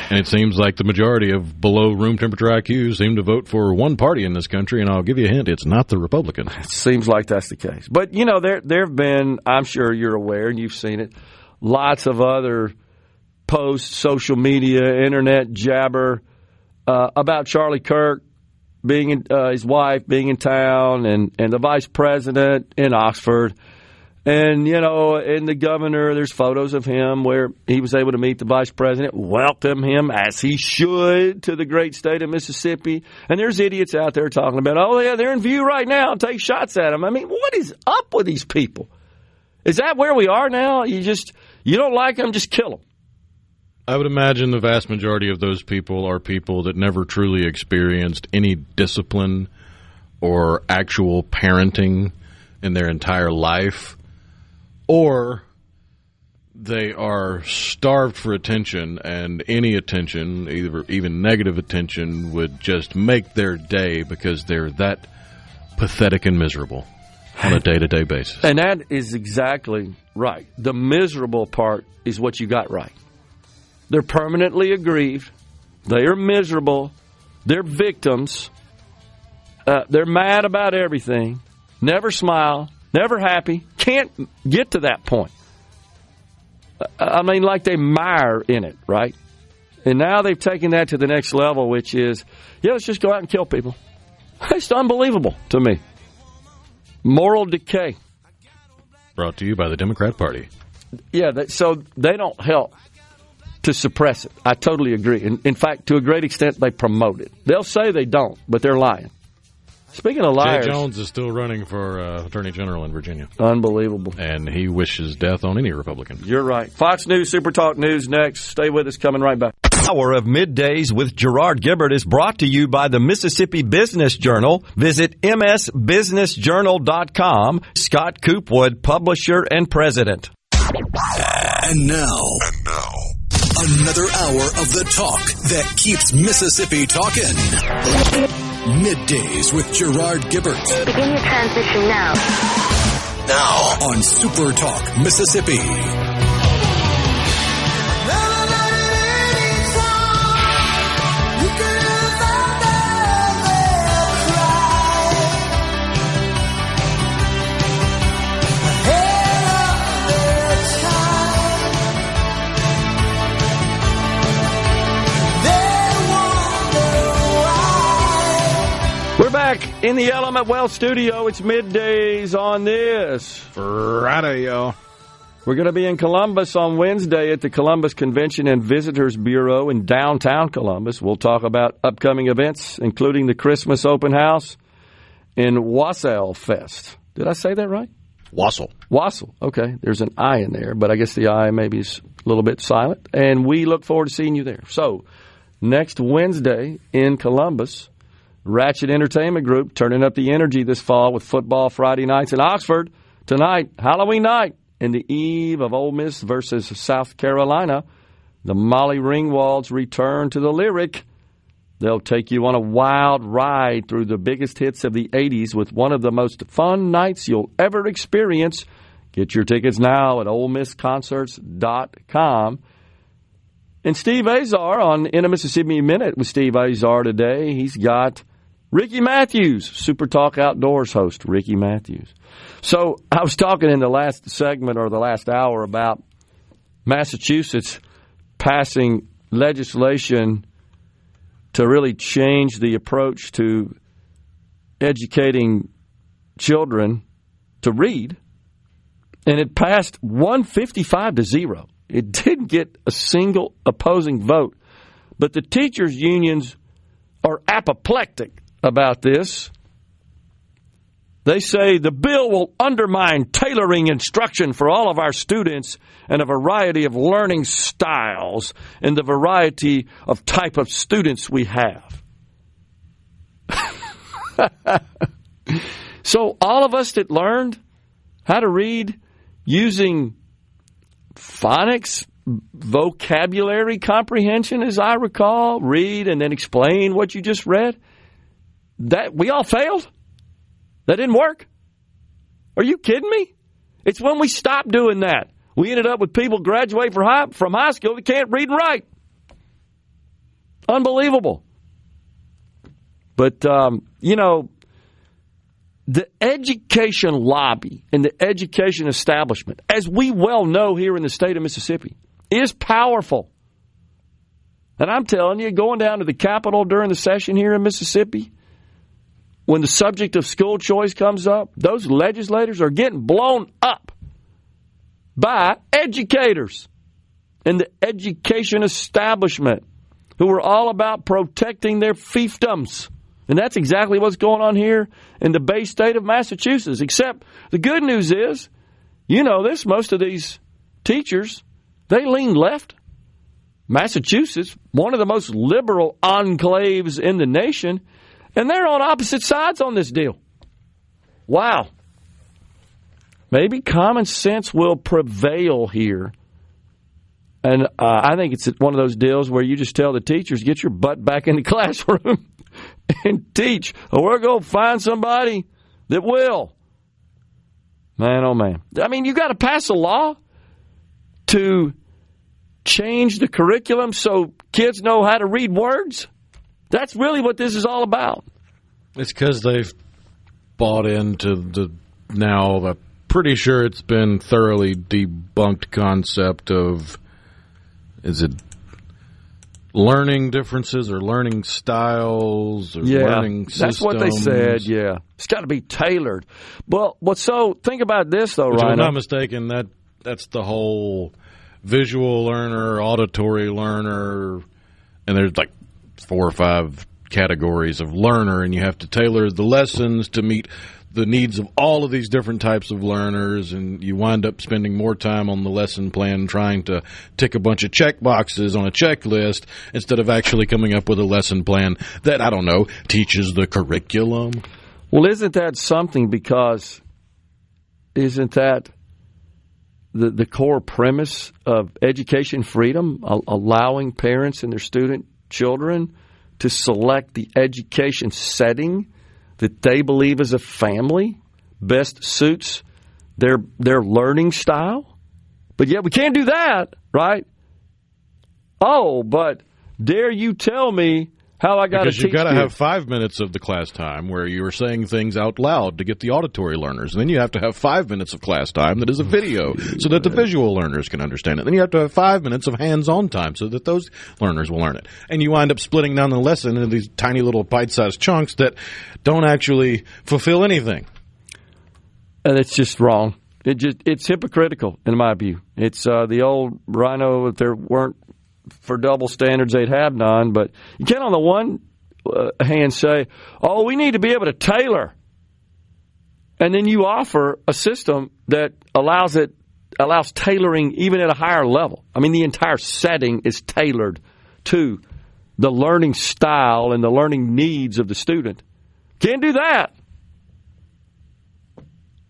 And it seems like the majority of below room temperature IQs seem to vote for one party in this country, and I'll give you a hint, it's not the Republicans. It seems like that's the case. But, you know, there have been, I'm sure you're aware and you've seen it, lots of other posts, social media, internet jabber about Charlie Kirk being his wife being in town and the vice president in Oxford. And, you know, and the governor, there's photos of him where he was able to meet the vice president, welcome him, as he should, to the great state of Mississippi. And there's idiots out there talking about, oh, yeah, they're in view right now, take shots at him. I mean, what is up with these people? Is that where we are now? You don't like them, just kill them. I would imagine the vast majority of those people are people that never truly experienced any discipline or actual parenting in their entire life, or they are starved for attention, and any attention, even negative attention, would just make their day because they're that pathetic and miserable on a day-to-day basis. And that is exactly right. The miserable part is what you got right. They're permanently aggrieved. They are miserable. They're victims. They're mad about everything. Never smile. Never happy. Can't get to that point. I mean, like they mire in it, right? And now they've taken that to the next level, which is, let's just go out and kill people. It's unbelievable to me. Moral decay. Brought to you by the Democrat Party. Yeah, so they don't help to suppress it. I totally agree. In fact, to a great extent, they promote it. They'll say they don't, but they're lying. Speaking of liars... Jay Jones is still running for Attorney General in Virginia. Unbelievable. And he wishes death on any Republican. You're right. Fox News, SuperTalk News next. Stay with us. Coming right back. Hour of Middays with Gerard Gibert is brought to you by the Mississippi Business Journal. Visit msbusinessjournal.com. Scott Coopwood, publisher and president. And now, another hour of the talk that keeps Mississippi talking. Middays with Gerard Gibert. Begin your transition now. Now on SuperTalk Mississippi. We're back in the Element Wealth studio. It's Middays on this Friday, y'all. We're going to be in Columbus on Wednesday at the Columbus Convention and Visitors Bureau in downtown Columbus. We'll talk about upcoming events, including the Christmas open house and Wassail Fest. Did I say that right? Wassel. Okay. There's an I in there, but I guess the I maybe is a little bit silent. And we look forward to seeing you there. So, next Wednesday in Columbus, Ratchet Entertainment Group turning up the energy this fall with football Friday nights in Oxford. Tonight, Halloween night, in the eve of Ole Miss versus South Carolina, the Molly Ringwalds return to the Lyric. They'll take you on a wild ride through the biggest hits of the 80s with one of the most fun nights you'll ever experience. Get your tickets now at OleMissConcerts.com. And Steve Azar on In a Mississippi Minute with Steve Azar today. He's got Ricky Matthews, SuperTalk Outdoors host, Ricky Matthews. So I was talking in the last segment or the last hour about Massachusetts passing legislation to really change the approach to educating children to read. And it passed 155-0. It didn't get a single opposing vote. But the teachers' unions are apoplectic about this. They say the bill will undermine tailoring instruction for all of our students and a variety of learning styles and the variety of type of students we have. So all of us that learned how to read using phonics, vocabulary comprehension, as I recall, read and then explain what you just read, that we all failed? That didn't work? Are you kidding me? It's when we stopped doing that. We ended up with people graduating from high school that can't read and write. Unbelievable. But, the education lobby and the education establishment, as we well know here in the state of Mississippi, is powerful. And I'm telling you, going down to the Capitol during the session here in Mississippi, when the subject of school choice comes up, those legislators are getting blown up by educators and the education establishment who are all about protecting their fiefdoms. And that's exactly what's going on here in the Bay State of Massachusetts. Except the good news is, you know this, most of these teachers, they lean left. Massachusetts, one of the most liberal enclaves in the nation, and they're on opposite sides on this deal. Wow. maybe common sense will prevail here. And I think it's one of those deals where you just tell the teachers, get your butt back in the classroom and teach. Or we're going to find somebody that will. Man, oh, man. I mean, you got to pass a law to change the curriculum so kids know how to read words. That's really what this is all about. It's because they've bought into the now, I'm pretty sure it's been thoroughly debunked concept of, is it learning differences or learning styles or learning systems? That's what they said, yeah. It's got to be tailored. Well, think about this, though, Ryan. If I'm not mistaken, that's the whole visual learner, auditory learner, and there's like 4 or 5 categories of learner, and you have to tailor the lessons to meet the needs of all of these different types of learners, and you wind up spending more time on the lesson plan trying to tick a bunch of check boxes on a checklist instead of actually coming up with a lesson plan that, I don't know, teaches the curriculum. Well, isn't that something, because isn't that the core premise of education freedom, allowing parents and their student children to select the education setting that they believe as a family best suits their learning style? But yet we can't do that, right? Oh, but dare you tell me how I got to teach? Because you've got to have 5 minutes of the class time where you are saying things out loud to get the auditory learners. And then you have to have 5 minutes of class time that is a video so that the visual learners can understand it. Then you have to have 5 minutes of hands-on time so that those learners will learn it. And you wind up splitting down the lesson into these tiny little bite-sized chunks that don't actually fulfill anything. And it's just wrong. It's hypocritical, in my view. It's the old rhino, if there weren't for double standards, they'd have none. But you can't on the one hand say, oh, we need to be able to tailor. And then you offer a system that allows tailoring even at a higher level. I mean, the entire setting is tailored to the learning style and the learning needs of the student. Can't do that.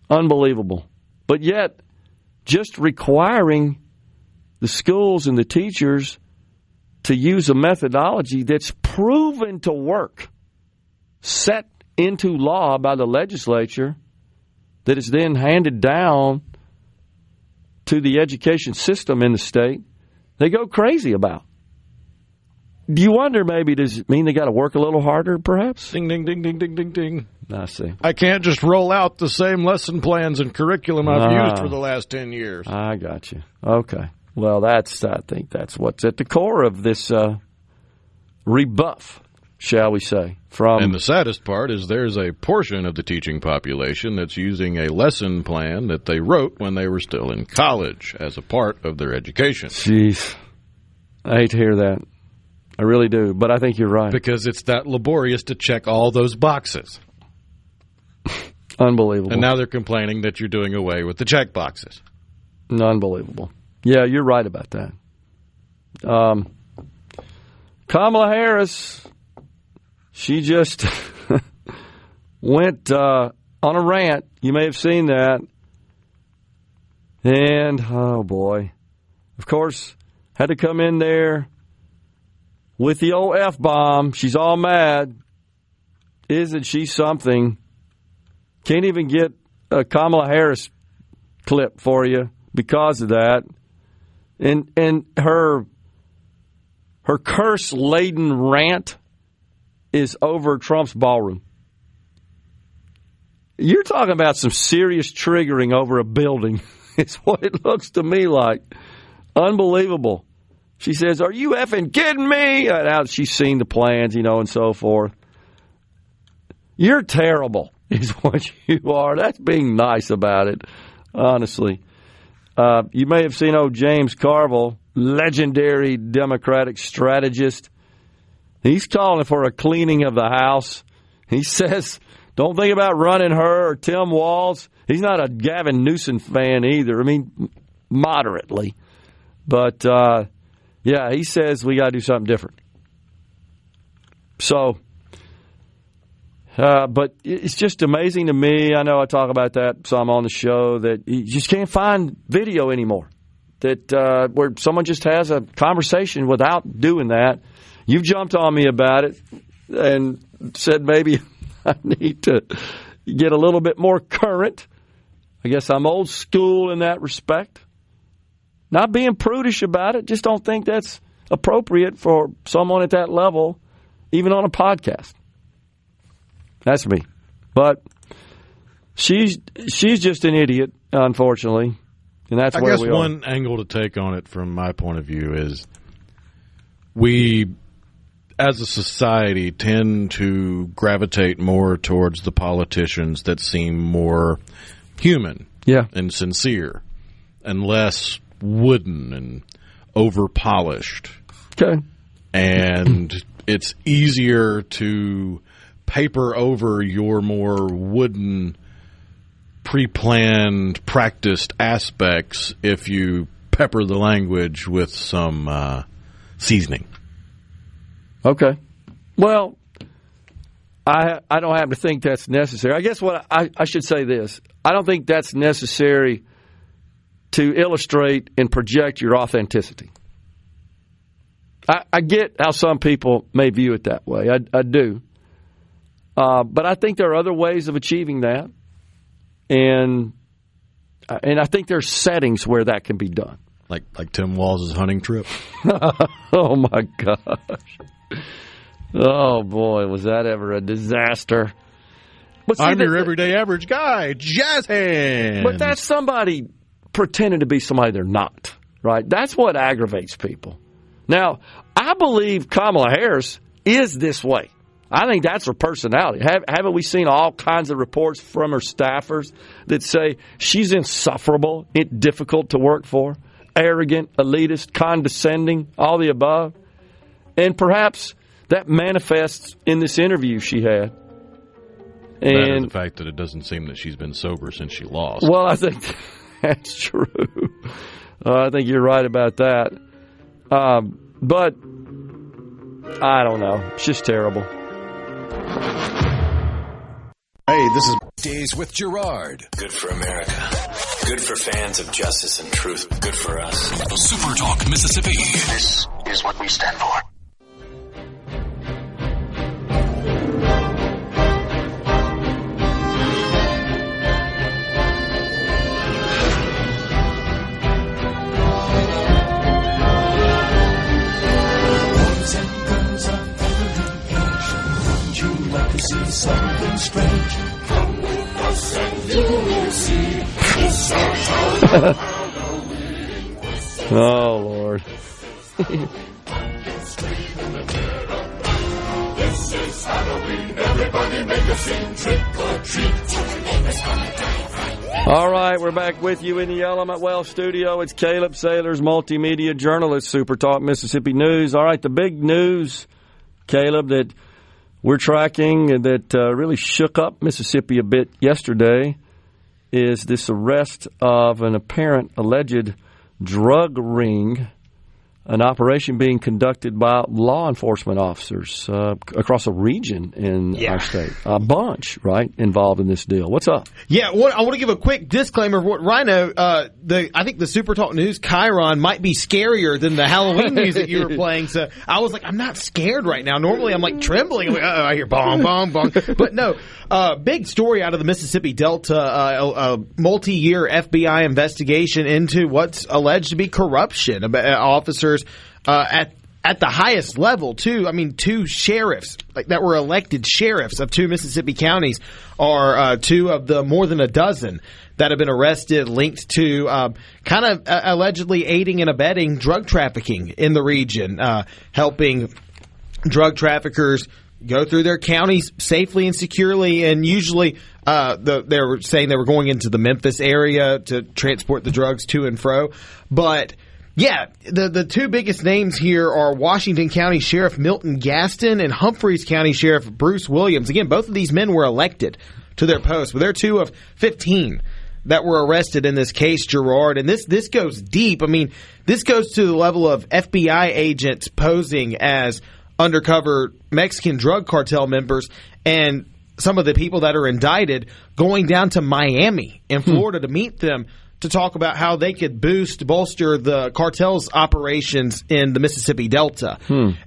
Unbelievable. But yet, just requiring the schools and the teachers to use a methodology that's proven to work, set into law by the legislature, that is then handed down to the education system in the state, they go crazy about. Do you wonder, maybe, does it mean they got to work a little harder, perhaps? Ding, ding, ding, ding, ding, ding, ding. I see. I can't just roll out the same lesson plans and curriculum I've used for the last 10 years. I got you. Okay. Well, I think that's what's at the core of this rebuff, shall we say. And the saddest part is there's a portion of the teaching population that's using a lesson plan that they wrote when they were still in college as a part of their education. Jeez. I hate to hear that. I really do, but I think you're right. Because it's that laborious to check all those boxes. Unbelievable. And now they're complaining that you're doing away with the check boxes. Unbelievable. Yeah, you're right about that. Kamala Harris, she just went on a rant. You may have seen that. And, oh boy, of course, had to come in there with the old F-bomb. She's all mad. Isn't she something? Can't even get a Kamala Harris clip for you because of that. And her curse-laden rant is over Trump's ballroom. You're talking about some serious triggering over a building. It's what it looks to me like. Unbelievable. She says, are you effing kidding me? Now she's seen the plans, and so forth. You're terrible is what you are. That's being nice about it, honestly. You may have seen James Carville, legendary Democratic strategist. He's calling for a cleaning of the House. He says, don't think about running her or Tim Walz. He's not a Gavin Newsom fan either. I mean, moderately. But, yeah, he says we got to do something different. So, But it's just amazing to me. I know I talk about that some on the show, that you just can't find video anymore. That where someone just has a conversation without doing that. You've jumped on me about it and said maybe I need to get a little bit more current. I guess I'm old school in that respect. Not being prudish about it, just don't think that's appropriate for someone at that level, even on a podcast. That's me. But she's just an idiot, unfortunately. And that's where we are. I guess one angle to take on it from my point of view is we, as a society, tend to gravitate more towards the politicians that seem more human and sincere and less wooden and over-polished. Okay. And it's easier to paper over your more wooden, pre-planned, practiced aspects if you pepper the language with some seasoning. Okay. Well, I don't happen to think that's necessary. I guess what I should say this. I don't think that's necessary to illustrate and project your authenticity. I get how some people may view it that way. I do. But I think there are other ways of achieving that. And I think there's settings where that can be done. Like Tim Walls' hunting trip? Oh, my gosh. Oh, boy, was that ever a disaster. But see, I'm your everyday average guy, jazz hands. But that's somebody pretending to be somebody they're not, right? That's what aggravates people. Now, I believe Kamala Harris is this way. I think that's her personality. Haven't we seen all kinds of reports from her staffers that say she's insufferable, difficult to work for, arrogant, elitist, condescending, all the above? And perhaps that manifests in this interview she had. And the fact that it doesn't seem that she's been sober since she lost. Well, I think that's true. I think you're right about that. But I don't know. It's just terrible. Hey, this is Days with Gerard. Good for America. Good for fans of justice and truth. Good for us. SuperTalk Mississippi. This is what we stand for. Something strange. Come with us and you will see. It's oh, Lord. This is Halloween. Everybody make a scene. Trick or treat. Tell the neighbors gonna die. All right, we're back with you in the Element Well studio. It's Caleb Saylor's Multimedia Journalist, SuperTalk Mississippi News. All right, the big news, Caleb, that we're tracking and that really shook up Mississippi a bit yesterday is this arrest of an apparent alleged drug ring, an operation being conducted by law enforcement officers across a region in our state. A bunch, right, involved in this deal. What's up? Yeah, I want to give a quick disclaimer of what Rhino, I think the SuperTalk News Chiron might be scarier than the Halloween music you were playing. So I was like, I'm not scared right now. Normally I'm like trembling. I'm like, I hear bong, bong, bong. But no, big story out of the Mississippi Delta, a multi-year FBI investigation into what's alleged to be corruption. Officers at the highest level, too. I mean, two sheriffs that were elected sheriffs of two Mississippi counties are two of the more than a dozen that have been arrested, linked to kind of allegedly aiding and abetting drug trafficking in the region, helping drug traffickers go through their counties safely and securely. And usually they were saying they were going into the Memphis area to transport the drugs to and fro. But yeah, the two biggest names here are Washington County Sheriff Milton Gaston and Humphreys County Sheriff Bruce Williams. Again, both of these men were elected to their posts, but they're two of 15 that were arrested in this case, Gerard. And this goes deep. I mean, this goes to the level of FBI agents posing as undercover Mexican drug cartel members and some of the people that are indicted going down to Miami in Florida to meet them to talk about how they could bolster the cartel's operations in the Mississippi Delta.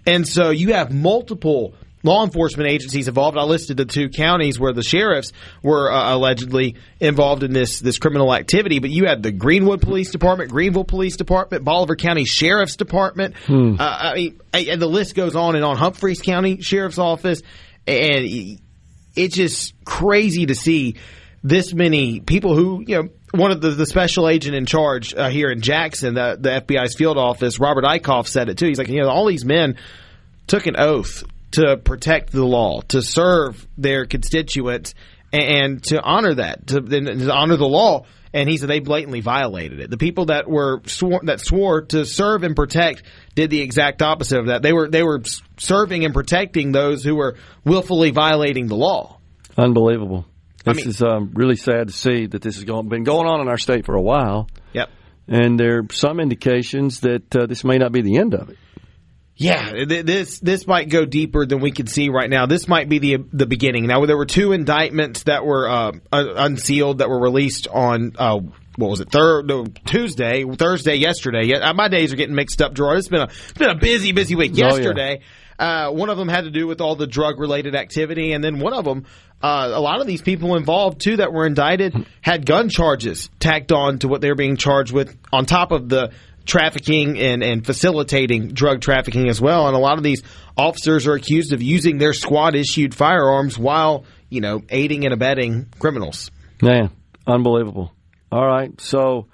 And so you have multiple law enforcement agencies involved. I listed the 2 counties where the sheriffs were allegedly involved in this criminal activity, but you had the Greenwood Police Department, Greenville Police Department, Bolivar County Sheriff's Department. I mean, and the list goes on and on. Humphreys County Sheriff's Office, and it's just crazy to see this many people who, you know, one of the special agent in charge here in Jackson, the FBI's field office, Robert Eichhoff, said it too. He's like, you know, all these men took an oath to protect the law, to serve their constituents, and to honor that, to honor the law. And he said they blatantly violated it. The people that swore to serve and protect did the exact opposite of that. They were serving and protecting those who were willfully violating the law. Unbelievable. This is really sad to see that this has been going on in our state for a while. Yep. And there are some indications that this may not be the end of it. Yeah, this might go deeper than we can see right now. This might be the beginning. Now, there were 2 indictments that were unsealed that were released on what was it? Thursday, yesterday. Yeah, my days are getting mixed up, Gerard. It's been a busy week. Yesterday, one of them had to do with all the drug related activity, and then one of them, a lot of these people involved too that were indicted had gun charges tacked on to what they were being charged with, on top of the trafficking and facilitating drug trafficking as well. And a lot of these officers are accused of using their squad-issued firearms while, you know, aiding and abetting criminals. Man, unbelievable. All right, so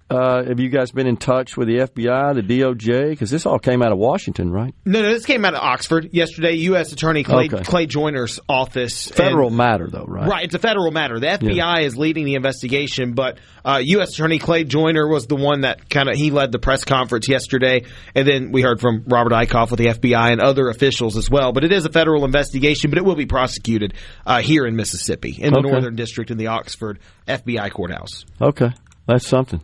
have you guys been in touch with the FBI, the DOJ? Because this all came out of Washington, right? No, this came out of Oxford yesterday. U.S. Attorney Clay Joyner's office. Federal matter, though, right? Right, it's a federal matter. The FBI is leading the investigation, but U.S. Attorney Clay Joyner was the one that he led the press conference yesterday, and then we heard from Robert Eichhoff with the FBI and other officials as well. But it is a federal investigation, but it will be prosecuted here in Mississippi, in the Northern District, in the Oxford FBI courthouse. Okay, that's something.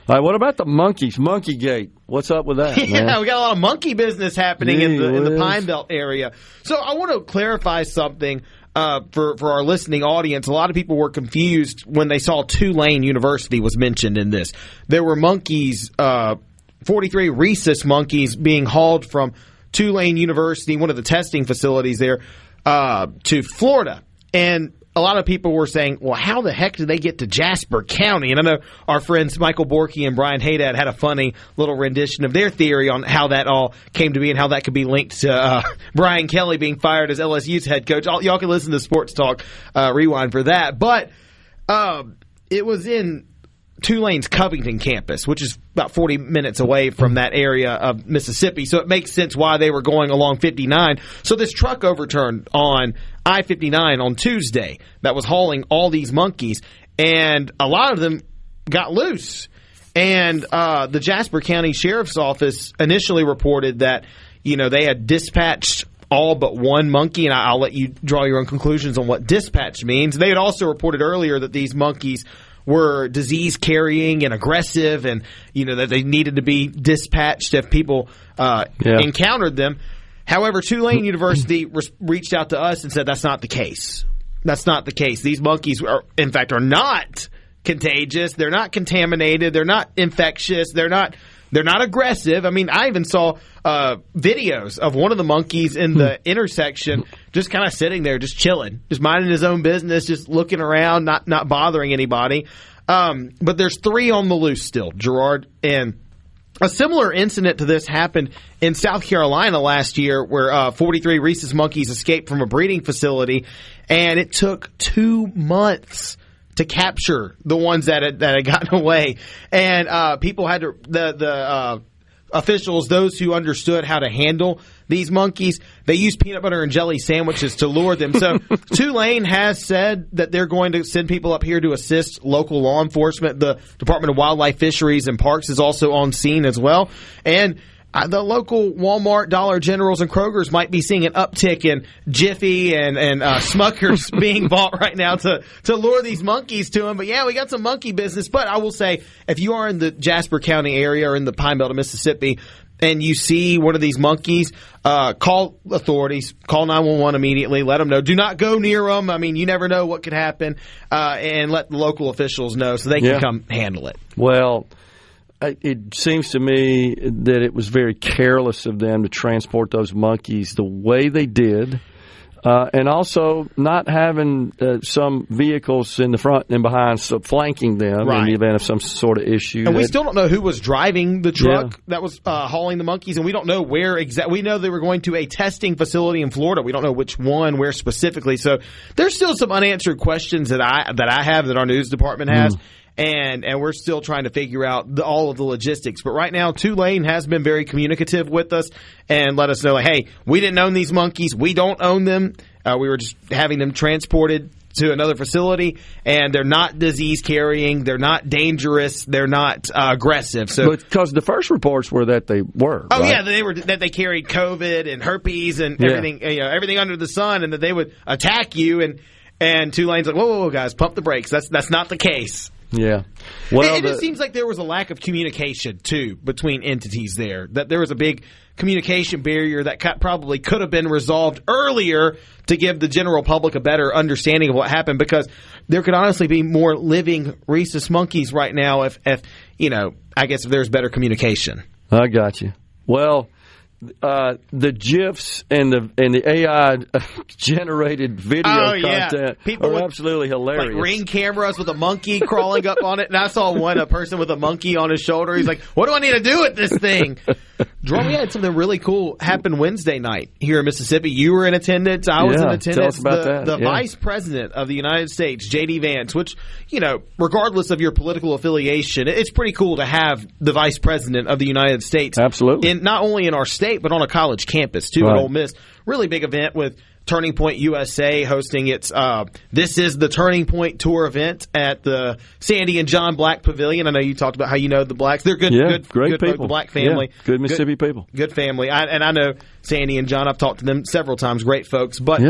All right, what about the monkeys? Monkeygate. What's up with that, man? Yeah, we got a lot of monkey business happening in the Pine Belt area. So I want to clarify something for our listening audience. A lot of people were confused when they saw Tulane University was mentioned in this. There were monkeys, 43 rhesus monkeys being hauled from Tulane University, one of the testing facilities there, to Florida. And a lot of people were saying, well, how the heck did they get to Jasper County? And I know our friends Michael Borky and Brian Haydad had a funny little rendition of their theory on how that all came to be and how that could be linked to Brian Kelly being fired as LSU's head coach. Y'all can listen to Sports Talk Rewind for that. But it was in Tulane's Covington campus, which is about 40 minutes away from that area of Mississippi. So it makes sense why they were going along 59. So this truck overturned on I-59 on Tuesday that was hauling all these monkeys, and a lot of them got loose. And the Jasper County Sheriff's Office initially reported that, you know, they had dispatched all but one monkey, and I'll let you draw your own conclusions on what dispatch means. They had also reported earlier that these monkeys were disease carrying and aggressive, and you know that they needed to be dispatched if people encountered them. However, Tulane University reached out to us and said that's not the case. That's not the case. These monkeys are not contagious. They're not contaminated. They're not infectious. They're not aggressive. I mean, I even saw videos of one of the monkeys in the intersection just kind of sitting there, just chilling, just minding his own business, just looking around, not bothering anybody. But there's 3 on the loose still, Gerard. And a similar incident to this happened in South Carolina last year where 43 rhesus monkeys escaped from a breeding facility, and it took 2 months to capture the ones that had gotten away. And people had to, the officials, those who understood how to handle these monkeys, they used peanut butter and jelly sandwiches to lure them. So Tulane has said that they're going to send people up here to assist local law enforcement. The Department of Wildlife, Fisheries, and Parks is also on scene as well. And the local Walmart, Dollar Generals, and Kroger's might be seeing an uptick in Jiffy and Smuckers being bought right now to lure these monkeys to them. But yeah, we got some monkey business. But I will say, if you are in the Jasper County area or in the Pine Belt of Mississippi, and you see one of these monkeys, call authorities, call 911 immediately, let them know. Do not go near them. I mean, you never know what could happen, and let the local officials know so they can come handle it. Well, it seems to me that it was very careless of them to transport those monkeys the way they did. And also not having some vehicles in the front and behind flanking them in the event of some sort of issue. And we still don't know who was driving the truck that was hauling the monkeys, and we don't know where exactly. We know they were going to a testing facility in Florida. We don't know which one, where specifically. So there's still some unanswered questions that I have, that our news department has. And we're still trying to figure out all of the logistics. But right now, Tulane has been very communicative with us and let us know, like, hey, we didn't own these monkeys. We don't own them. We were just having them transported to another facility, and they're not disease carrying. They're not dangerous. They're not aggressive. So, because the first reports were that they were. Oh, right? yeah, that they carried COVID and herpes and everything, everything under the sun, and that they would attack you. And Tulane's like, whoa, guys, pump the brakes. That's not the case. Yeah. Well, it just seems like there was a lack of communication, too, between entities there. That there was a big communication barrier that probably could have been resolved earlier to give the general public a better understanding of what happened, because there could honestly be more living rhesus monkeys right now if I guess if there's better communication. I got you. Well, the GIFs and the AI generated video content are absolutely hilarious. Like Ring cameras with a monkey crawling up on it. And I saw a person with a monkey on his shoulder. He's like, what do I need to do with this thing? Jerome, we had something really cool happen Wednesday night here in Mississippi. You were in attendance. I was in attendance. Tell us about that. The Vice President of the United States, J.D. Vance, which, regardless of your political affiliation, it's pretty cool to have the Vice President of the United States. Absolutely. Not only in our state, but on a college campus, too, at Ole Miss. Really big event with Turning Point USA hosting its This is the Turning Point Tour event at the Sandy and John Black Pavilion. I know you talked about how you know the Blacks. They're great people. Folk, the Black family. Yeah, good Mississippi people. Good family. I know Sandy and John. I've talked to them several times. Great folks. But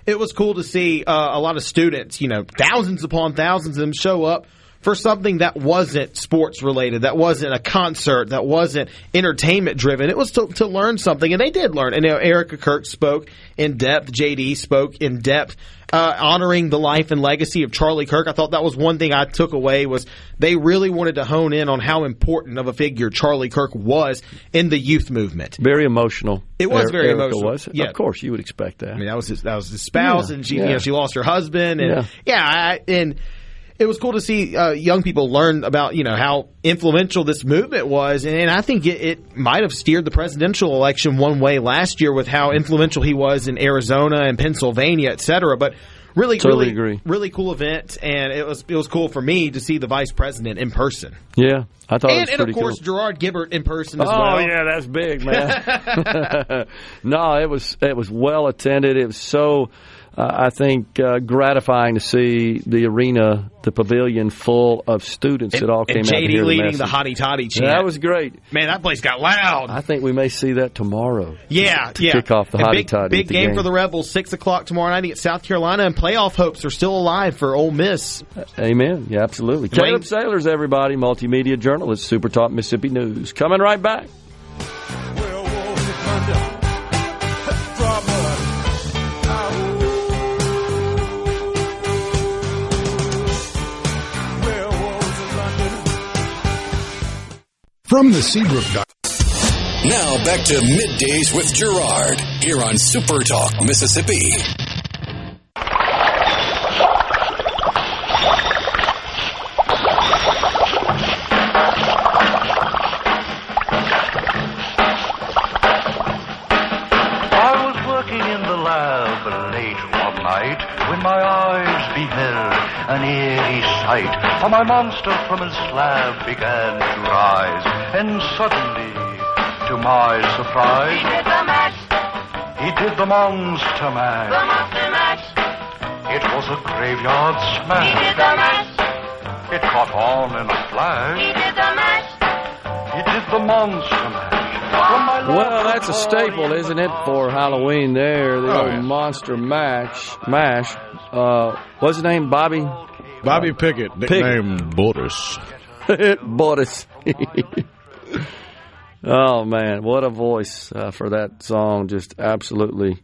it was cool to see a lot of students, thousands upon thousands of them show up for something that wasn't sports related, that wasn't a concert, that wasn't entertainment driven. It was to learn something, and they did learn. And Erica Kirk spoke in depth. JD spoke in depth, honoring the life and legacy of Charlie Kirk. I thought that was one thing I took away, was they really wanted to hone in on how important of a figure Charlie Kirk was in the youth movement. Very emotional. It was very Erica emotional. Was. Yeah. Of course, you would expect that. I mean, that was his spouse, and she she lost her husband, and and it was cool to see young people learn about, how influential this movement was. And I think it might have steered the presidential election one way last year with how influential he was in Arizona and Pennsylvania, et cetera. But really cool event. And it was cool for me to see the vice president in person. Yeah, I thought it was pretty cool. And, of course, Gerard Gibert in person as well. Oh, yeah, that's big, man. No, it was well attended. It was so... I think gratifying to see the arena, the pavilion, full of students that all came out to hear the JD leading message. the hottie toddy chant. That was great. Man, that place got loud. I think we may see that tomorrow. Yeah, kick off the hottie toddy. Big game for the Rebels, 6 o'clock tomorrow night against South Carolina, and playoff hopes are still alive for Ole Miss. Amen. Yeah, absolutely. Caleb Sailors, everybody, multimedia journalist, SuperTalk Mississippi News. Coming right back. From the Seabrook. Now back to Middays with Gerard here on SuperTalk Mississippi. I was working in the lab late one night when my eyes beheld an eerie sight. For my monster from his slab began to rise, and suddenly, to my surprise, he did the mash. He did the monster mash. The monster mash. It was a graveyard smash. He did the mash. It caught on in a flash. He did the mash. He did the monster mash. Well, that's a staple, isn't it, for Halloween there, the old monster mash. What's his name, Bobby? Bobby Pickett, nicknamed Boris. Boris. Oh, man, what a voice for that song. Just absolutely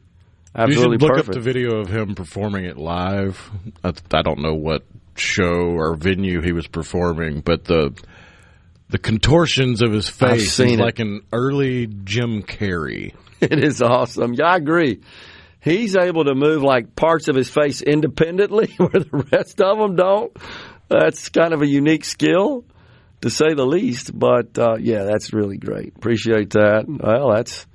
you should look perfect. up the video of him performing it live. I don't know what show or venue he was performing, but the contortions of his face is like an early Jim Carrey. It is awesome. Yeah, I agree. He's able to move like parts of his face independently where the rest of them don't. That's kind of a unique skill, to say the least. But, yeah, that's really great. Appreciate that. Well, that's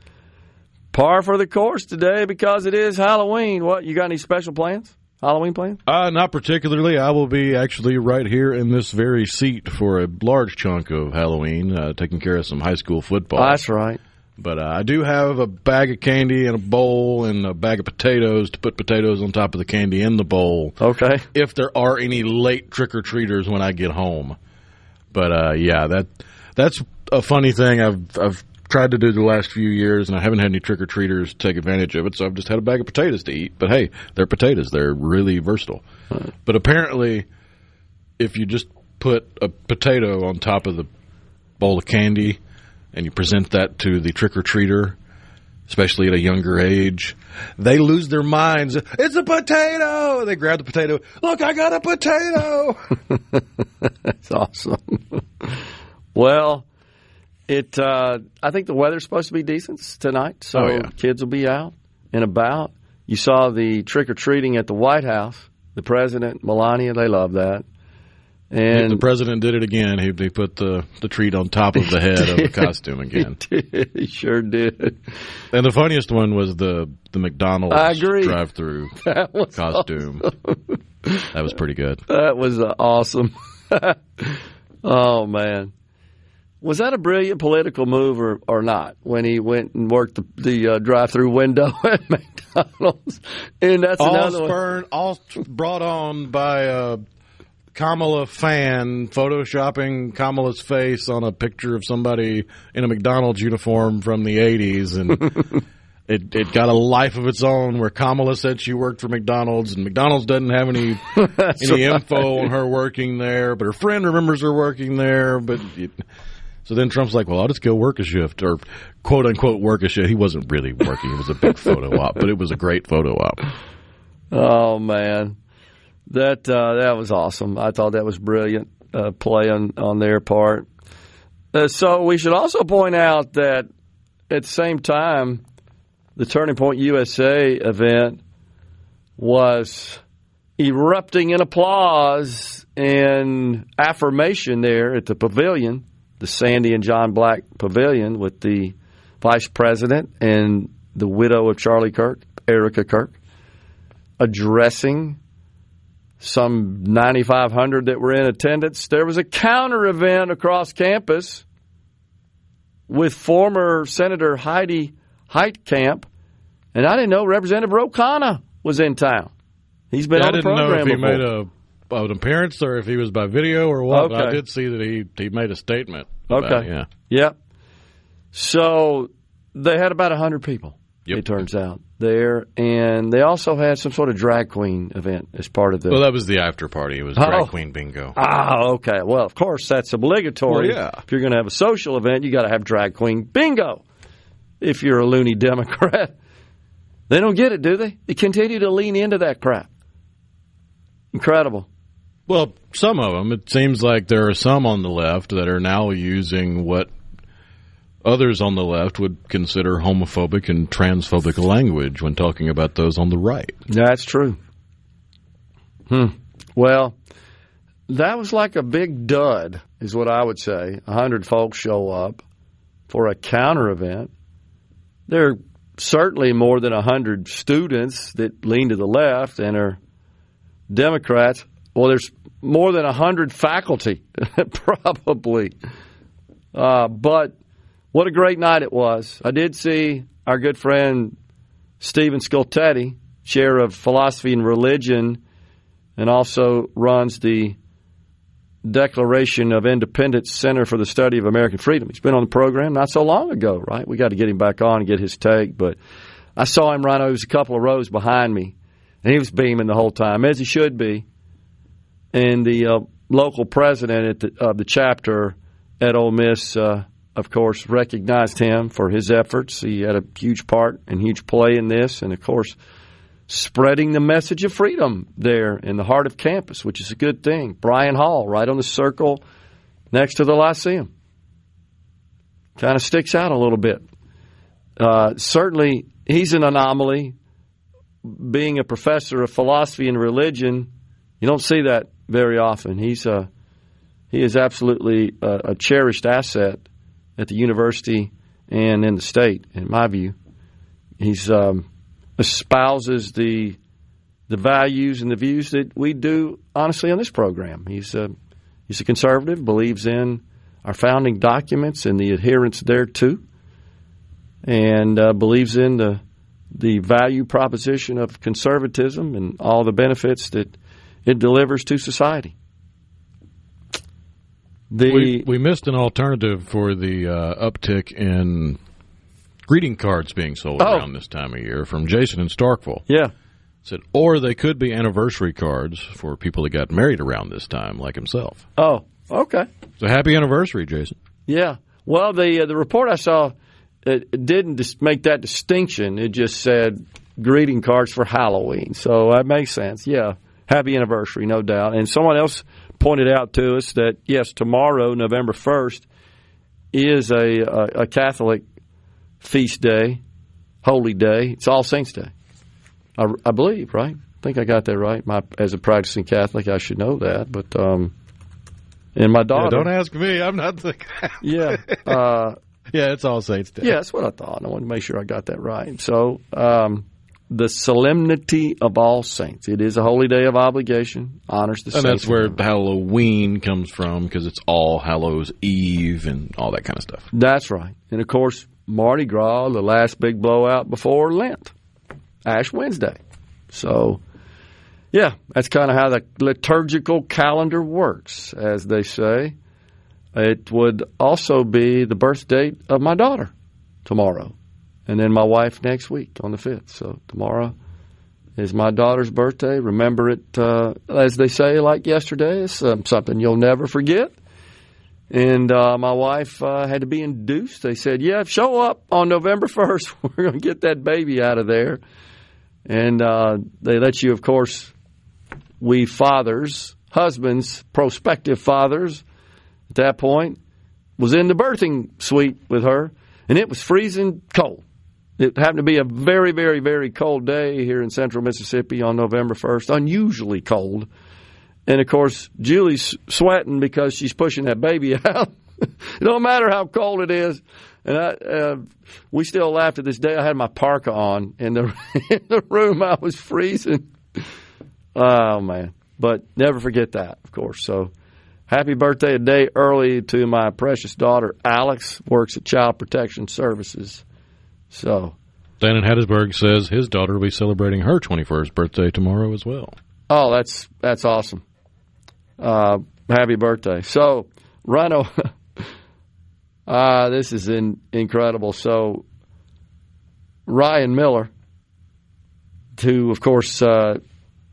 par for the course today because it is Halloween. What, you got any special plans? Halloween plans? Not particularly. I will be actually right here in this very seat for a large chunk of Halloween, taking care of some high school football. That's right. But I do have a bag of candy and a bowl and a bag of potatoes to put potatoes on top of the candy in the bowl. Okay. If there are any late trick-or-treaters when I get home. But, yeah, that's a funny thing I've tried to do the last few years, and I haven't had any trick-or-treaters take advantage of it, so I've just had a bag of potatoes to eat. But, hey, they're potatoes. They're really versatile. But apparently, if you just put a potato on top of the bowl of candy and you present that to the trick-or-treater, especially at a younger age, they lose their minds. It's a potato! They grab the potato. Look, I got a potato! That's awesome. Well, I think the weather's supposed to be decent tonight, so kids will be out and about. You saw the trick-or-treating at the White House. The president, Melania, they love that. And the president did it again. He put the treat on top of the head of the costume again. He sure did. And the funniest one was the McDonald's drive-through costume. Awesome. That was pretty good. That was awesome. Oh, man. Was that a brilliant political move or not when he went and worked the drive-through window at McDonald's? And that's another one. All brought on by Kamala fan photoshopping Kamala's face on a picture of somebody in a McDonald's uniform from the 80s, and it got a life of its own where Kamala said she worked for McDonald's, and McDonald's doesn't have any info on her working there, but her friend remembers her working there. So then Trump's like, well, I'll just go work a shift, or quote-unquote work a shift. He wasn't really working. It was a big photo op, but it was a great photo op. Oh, man. That was awesome. I thought that was brilliant play on their part. So we should also point out that at the same time, the Turning Point USA event was erupting in applause and affirmation there at the pavilion, the Sandy and John Black Pavilion, with the vice president and the widow of Charlie Kirk, Erica Kirk, addressing some 9,500 that were in attendance. There was a counter event across campus with former Senator Heidi Heitkamp, and I didn't know Representative Ro Khanna was in town. He's been on the program before. I didn't know if he made an appearance or if he was by video or what. Okay. But I did see that he made a statement. Yep. So they had about 100 people. Yep. It turns out there, and they also had some sort of drag queen event as part of the. Well, that was the after party. It was drag queen bingo. Okay. Well, of course that's obligatory. Well, yeah. If you're going to have a social event, you got to have drag queen bingo. If you're a loony Democrat, they don't get it, do they? They continue to lean into that crap. Incredible. Well, some of them. It seems like there are some on the left that are now using what others on the left would consider homophobic and transphobic language when talking about those on the right. That's true. Well, that was like a big dud, is what I would say. 100 folks show up for a counter event. There are certainly more than 100 students that lean to the left and are Democrats. Well, there's more than 100 faculty, probably. But what a great night it was. I did see our good friend Stephen Scoltetti, chair of philosophy and religion, and also runs the Declaration of Independence Center for the Study of American Freedom. He's been on the program not so long ago, right? We got to get him back on and get his take. But I saw him right over. He was a couple of rows behind me, and he was beaming the whole time, as he should be. And the local president of the chapter at Ole Miss, of course, recognized him for his efforts. He had a huge part and huge play in this. And, of course, spreading the message of freedom there in the heart of campus, which is a good thing. Bryan Hall, right on the circle next to the Lyceum. Kind of sticks out a little bit. Certainly, he's an anomaly. Being a professor of philosophy and religion, you don't see that very often. He is absolutely a cherished asset at the university and in the state, in my view. He's espouses the values and the views that we do, honestly, on this program. He's a conservative, believes in our founding documents and the adherence thereto, and believes in the value proposition of conservatism and all the benefits that it delivers to society. We missed an alternative for the uptick in greeting cards being sold around this time of year from Jason in Starkville. Yeah. Said, or they could be anniversary cards for people that got married around this time, like himself. Oh, okay. So happy anniversary, Jason. Yeah. Well, the report I saw, it didn't make that distinction. It just said greeting cards for Halloween. So that makes sense. Yeah. Happy anniversary, no doubt. And someone else pointed out to us that, yes, tomorrow, November 1st, is a Catholic feast day, holy day. It's All Saints Day, I believe, right? I think I got that right. As a practicing Catholic, I should know that. But and my daughter. Yeah, don't ask me. I'm not the Yeah. Yeah, it's All Saints Day. Yeah, that's what I thought. I wanted to make sure I got that right. So the solemnity of All Saints. It is a holy day of obligation, honors the saints. And that's where Halloween comes from, because it's All Hallows Eve and all that kind of stuff. That's right. And, of course, Mardi Gras, the last big blowout before Lent, Ash Wednesday. So, yeah, that's kind of how the liturgical calendar works, as they say. It would also be the birth date of my daughter tomorrow, and then my wife next week on the 5th. So tomorrow is my daughter's birthday. Remember it, as they say, like yesterday. It's something you'll never forget. And my wife had to be induced. They said, yeah, show up on November 1st. We're going to get that baby out of there. And they let you, of course, we fathers, husbands, prospective fathers, at that point, was in the birthing suite with her, and it was freezing cold. It happened to be a very, very, very cold day here in central Mississippi on November 1st, unusually cold. And, of course, Julie's sweating because she's pushing that baby out. It don't matter how cold it is. And we still laugh to this day. I had my parka on in the room. I was freezing. Oh, man. But never forget that, of course. So happy birthday a day early to my precious daughter, Alex, works at Child Protection Services. So Dan in Hattiesburg says his daughter will be celebrating her 21st birthday tomorrow as well. Oh, that's awesome. Happy birthday. So, Rhino, this is incredible. So, Ryan Miller, who, of course,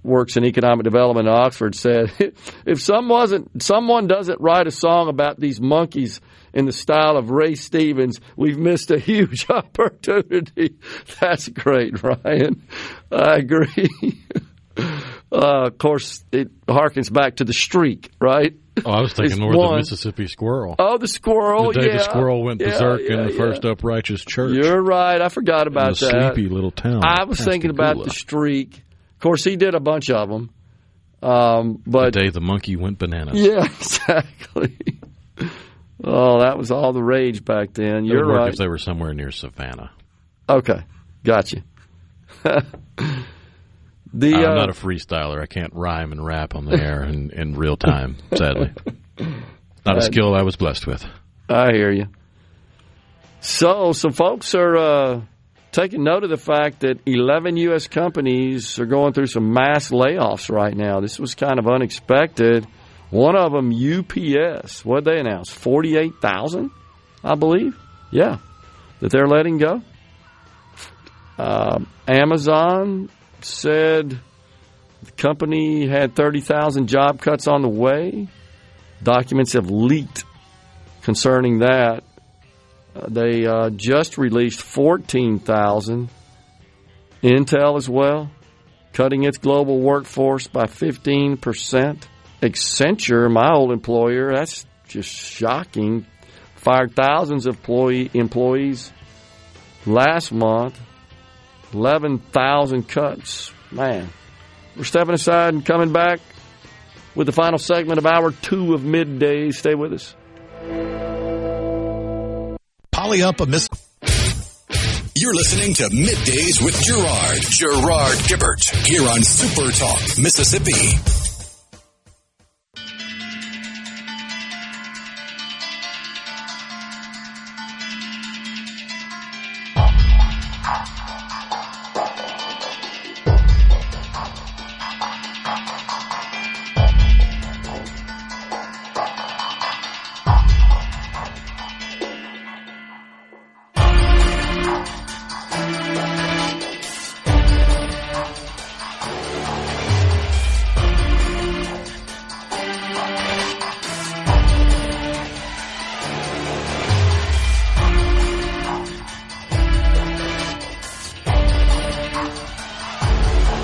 works in economic development in Oxford, said, if someone doesn't write a song about these monkeys in the style of Ray Stevens, we've missed a huge opportunity. That's great, Ryan. I agree. Of course, it harkens back to the streak, right? Oh, I was thinking more the Mississippi squirrel. Oh, the squirrel, the day the squirrel went berserk in the first uprighteous church. You're right. I forgot about that. A sleepy little town. I was thinking about the streak. Of course, he did a bunch of them. But the day the monkey went bananas. Yeah, exactly. Oh, that was all the rage back then. You're right. If they were somewhere near Savannah. Okay, gotcha. I'm not a freestyler. I can't rhyme and rap on the air in real time, sadly. Not a skill I was blessed with. I hear you. So, some folks are taking note of the fact that 11 U.S. companies are going through some mass layoffs right now. This was kind of unexpected. One of them, UPS. What did they announce? 48,000, I believe. Yeah, that they're letting go. Amazon said the company had 30,000 job cuts on the way. Documents have leaked concerning that. They just released 14,000. Intel as well, cutting its global workforce by 15%. Accenture, my old employer, that's just shocking, fired thousands of employees last month. 11,000 cuts. Man, we're stepping aside and coming back with the final segment of Hour 2 of Middays. Stay with us. Poly up a miss. You're listening to Middays with Gerard Gibert, here on SuperTalk, Mississippi.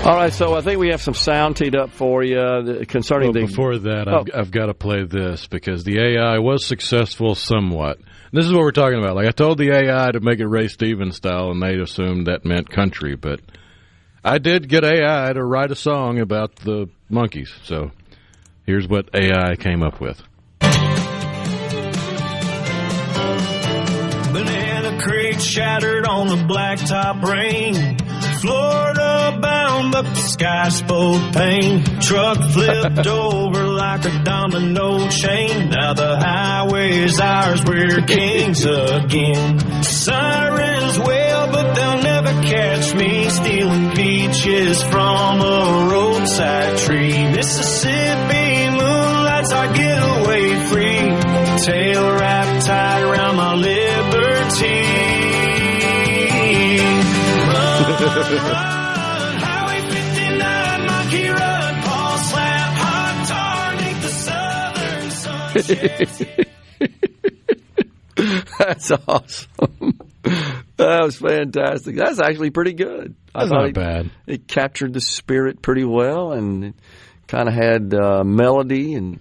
All right, so I think we have some sound teed up for you concerning the... Before that, I've got to play this because the AI was successful somewhat. This is what we're talking about. Like, I told the AI to make it Ray Stevens style, and they assumed that meant country. But I did get AI to write a song about the monkeys. So here's what AI came up with. Banana crate shattered on the blacktop rain. Florida bound, but the sky spoke pain. Truck flipped over like a domino chain. Now the highway's ours, we're kings again. Sirens wail, but they'll never catch me stealing peaches from a roadside tree. Mississippi moonlights our getaway free. Tail wrapped tight around my liberty. Highway 59, monkey run, Paul slap, hot tar, neath the southern sun. That's awesome. That was fantastic. That's actually pretty good. That's not bad. It captured the spirit pretty well, and it kind of had melody and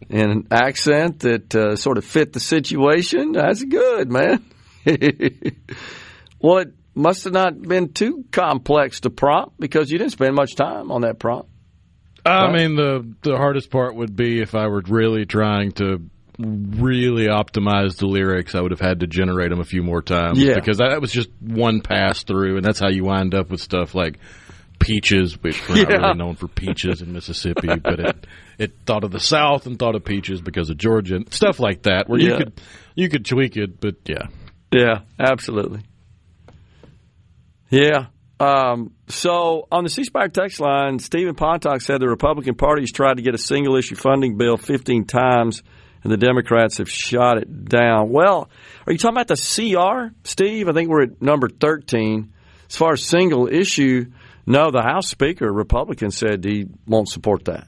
an accent that sort of fit the situation. That's good, man. Well, it must have not been too complex to prompt because you didn't spend much time on that prompt. I mean, the hardest part would be if I were really trying to really optimize the lyrics, I would have had to generate them a few more times. Yeah. Because that was just one pass through, and that's how you wind up with stuff like peaches, which we're not really known for peaches in Mississippi, but it thought of the South and thought of peaches because of Georgia and stuff like that, where you could tweak it, but yeah. Yeah, absolutely. Yeah. So on the C Spire text line, Stephen Pontock said the Republican Party has tried to get a single-issue funding bill 15 times, and the Democrats have shot it down. Well, are you talking about the CR, Steve? I think we're at number 13. As far as single issue, no, the House Speaker, Republican, said he won't support that.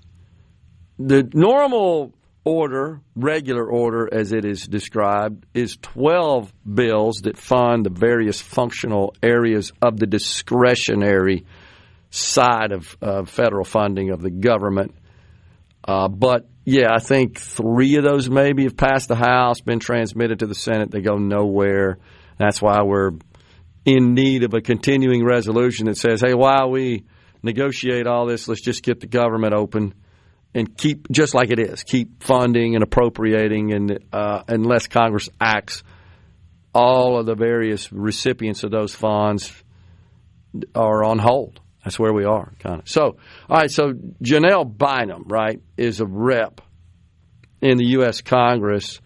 The normal order, regular order as it is described, is 12 bills that fund the various functional areas of the discretionary side of federal funding of the government. But, yeah, I think 3 of those maybe have passed the House, been transmitted to the Senate. They go nowhere. That's why we're in need of a continuing resolution that says, hey, while we negotiate all this, let's just get the government open and keep, just like it is, keep funding and appropriating, and unless Congress acts, all of the various recipients of those funds are on hold. That's where we are, kind of. So, all right, so Janelle Bynum, right, is a rep in the U.S. Congress,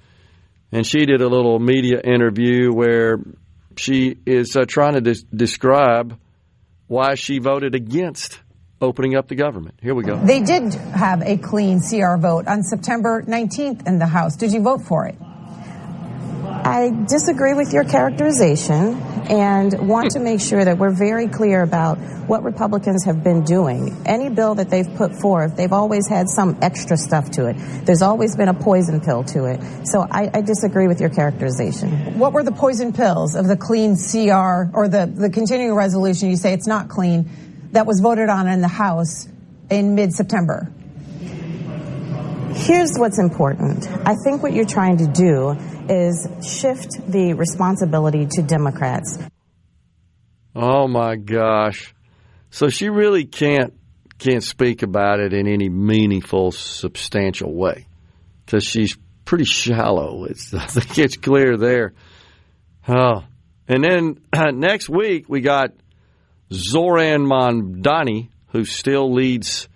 and she did a little media interview where she is trying to describe why she voted against opening up the government. Here we go. They did have a clean CR vote on September 19th in the House. Did you vote for it? I disagree with your characterization. and want to make sure that we're very clear about what Republicans have been doing. Any bill that they've put forth, they've always had some extra stuff to it. There's always been a poison pill to it. So I disagree with your characterization. What were the poison pills of the clean CR or the continuing resolution? You say it's not clean, that was voted on in the House in mid-September. Here's what's important. I think what you're trying to do is shift the responsibility to Democrats. Oh, my gosh. So she really can't speak about it in any meaningful, substantial way because she's pretty shallow. I think it's clear there. Oh. And then next week we got Zoran Mondani, who still leads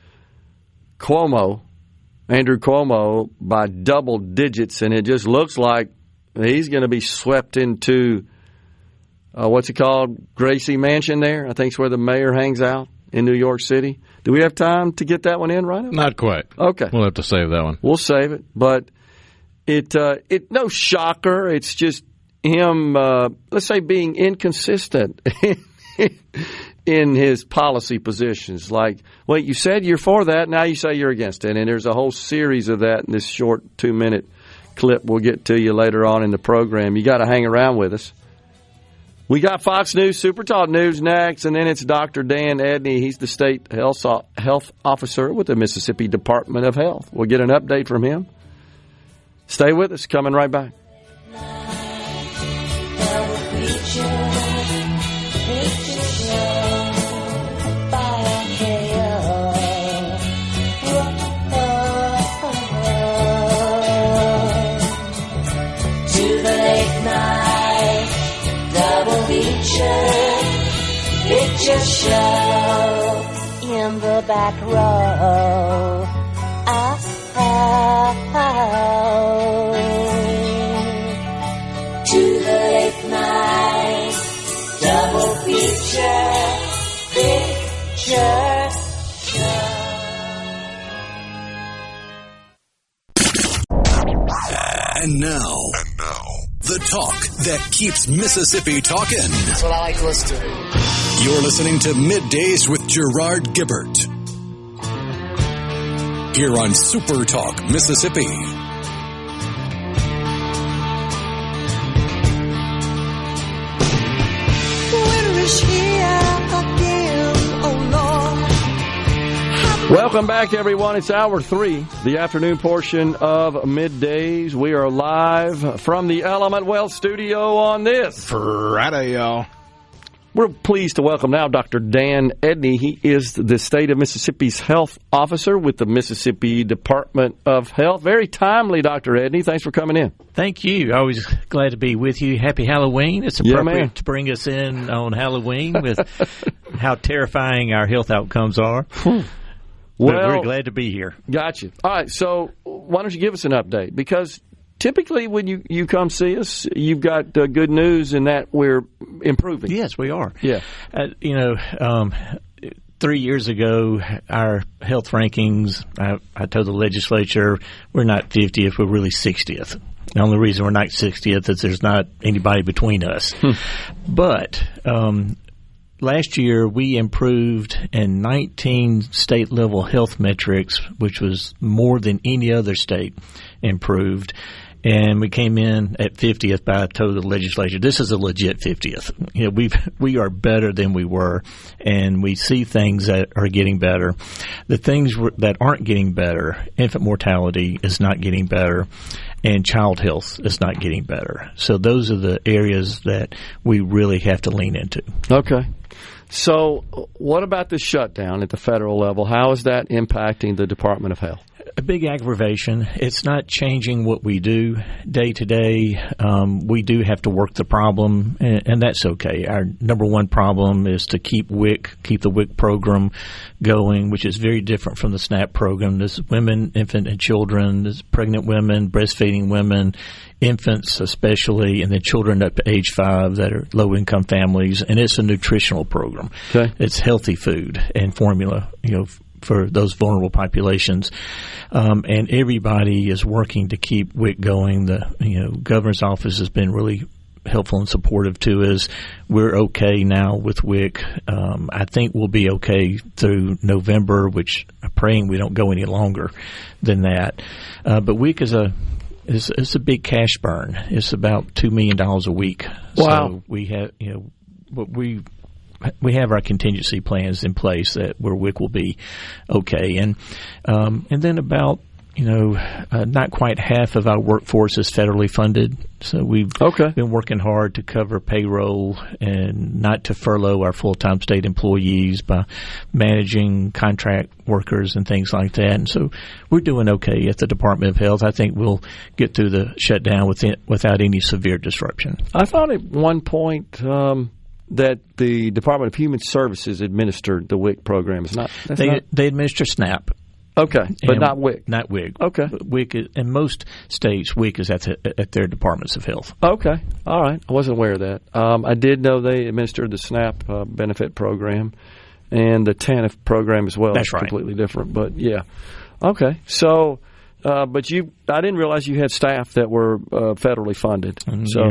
Andrew Cuomo, by double digits, and it just looks like he's going to be swept into, what's it called, Gracie Mansion there? I think it's where the mayor hangs out in New York City. Do we have time to get that one in, Rhino? Not quite. Okay. We'll have to save that one. We'll save it. But it no shocker. It's just him, let's say, being inconsistent in his policy positions. Like, wait, you said you're for that, now you say you're against it. And there's a whole series of that in this short 2-minute clip we'll get to you later on in the program. You got to hang around with us. We got Fox News SuperTalk News next, and then it's Dr. Dan Edney. He's the state health officer with the Mississippi Department of Health. We'll get an update from him. Stay with us. Coming right back. Picture show in the back row. To the late night double feature picture show. And now, the talk that keeps Mississippi talking. That's what I like to listen to. You're listening to Middays with Gerard Gibert. Here on SuperTalk Mississippi. Welcome back, everyone. It's hour 3, the afternoon portion of Middays. We are live from the Element Wealth studio on this Friday, y'all. We're pleased to welcome now Dr. Dan Edney. He is the state of Mississippi's health officer with the Mississippi Department of Health. Very timely, Dr. Edney. Thanks for coming in. Thank you. Always glad to be with you. Happy Halloween. It's appropriate to bring us in on Halloween with how terrifying our health outcomes are. Well, we're glad to be here. Gotcha. All right, so why don't you give us an update? Because typically when you come see us, you've got good news in that we're improving. Yes, we are. Yeah. 3 years ago, our health rankings, I told the legislature, we're not 50th, we're really 60th. The only reason we're not 60th is there's not anybody between us. But last year, we improved in 19 state-level health metrics, which was more than any other state improved. And we came in at 50th by the legislature. This is a legit 50th. We are better than we were, and we see things that are getting better. The things that aren't getting better, infant mortality is not getting better, and child health is not getting better. So those are the areas that we really have to lean into. Okay. So what about the shutdown at the federal level? How is that impacting the Department of Health? A big aggravation. It's not changing what we do day to day. We do have to work the problem, and that's okay. Our number one problem is to keep the WIC program going, which is very different from the SNAP program. There's women, infant, and children. There's pregnant women, breastfeeding women, infants especially, and then children up to age 5 that are low-income families. And it's a nutritional program. Okay. It's healthy food and formula, for those vulnerable populations. And everybody is working to keep WIC going. The governor's office has been really helpful and supportive to us. We're okay now with WIC. I think we'll be okay through November, which I'm praying we don't go any longer than that. But WIC is a big cash burn. It's about $2 million a week. Wow. So we have, we have our contingency plans in place where WIC will be okay. And then about, not quite half of our workforce is federally funded. So we've been working hard to cover payroll and not to furlough our full-time state employees by managing contract workers and things like that. And so we're doing okay at the Department of Health. I think we'll get through the shutdown without any severe disruption. I thought at one point that the Department of Human Services administered the WIC program. They administer SNAP. Okay, but not WIC. Not WIC. Okay. But WIC in most states, WIC is at their departments of health. Okay. All right. I wasn't aware of that. I did know they administered the SNAP benefit program and the TANF program as well. That's right. Completely different, but yeah. Okay. So, but I didn't realize you had staff that were federally funded. So,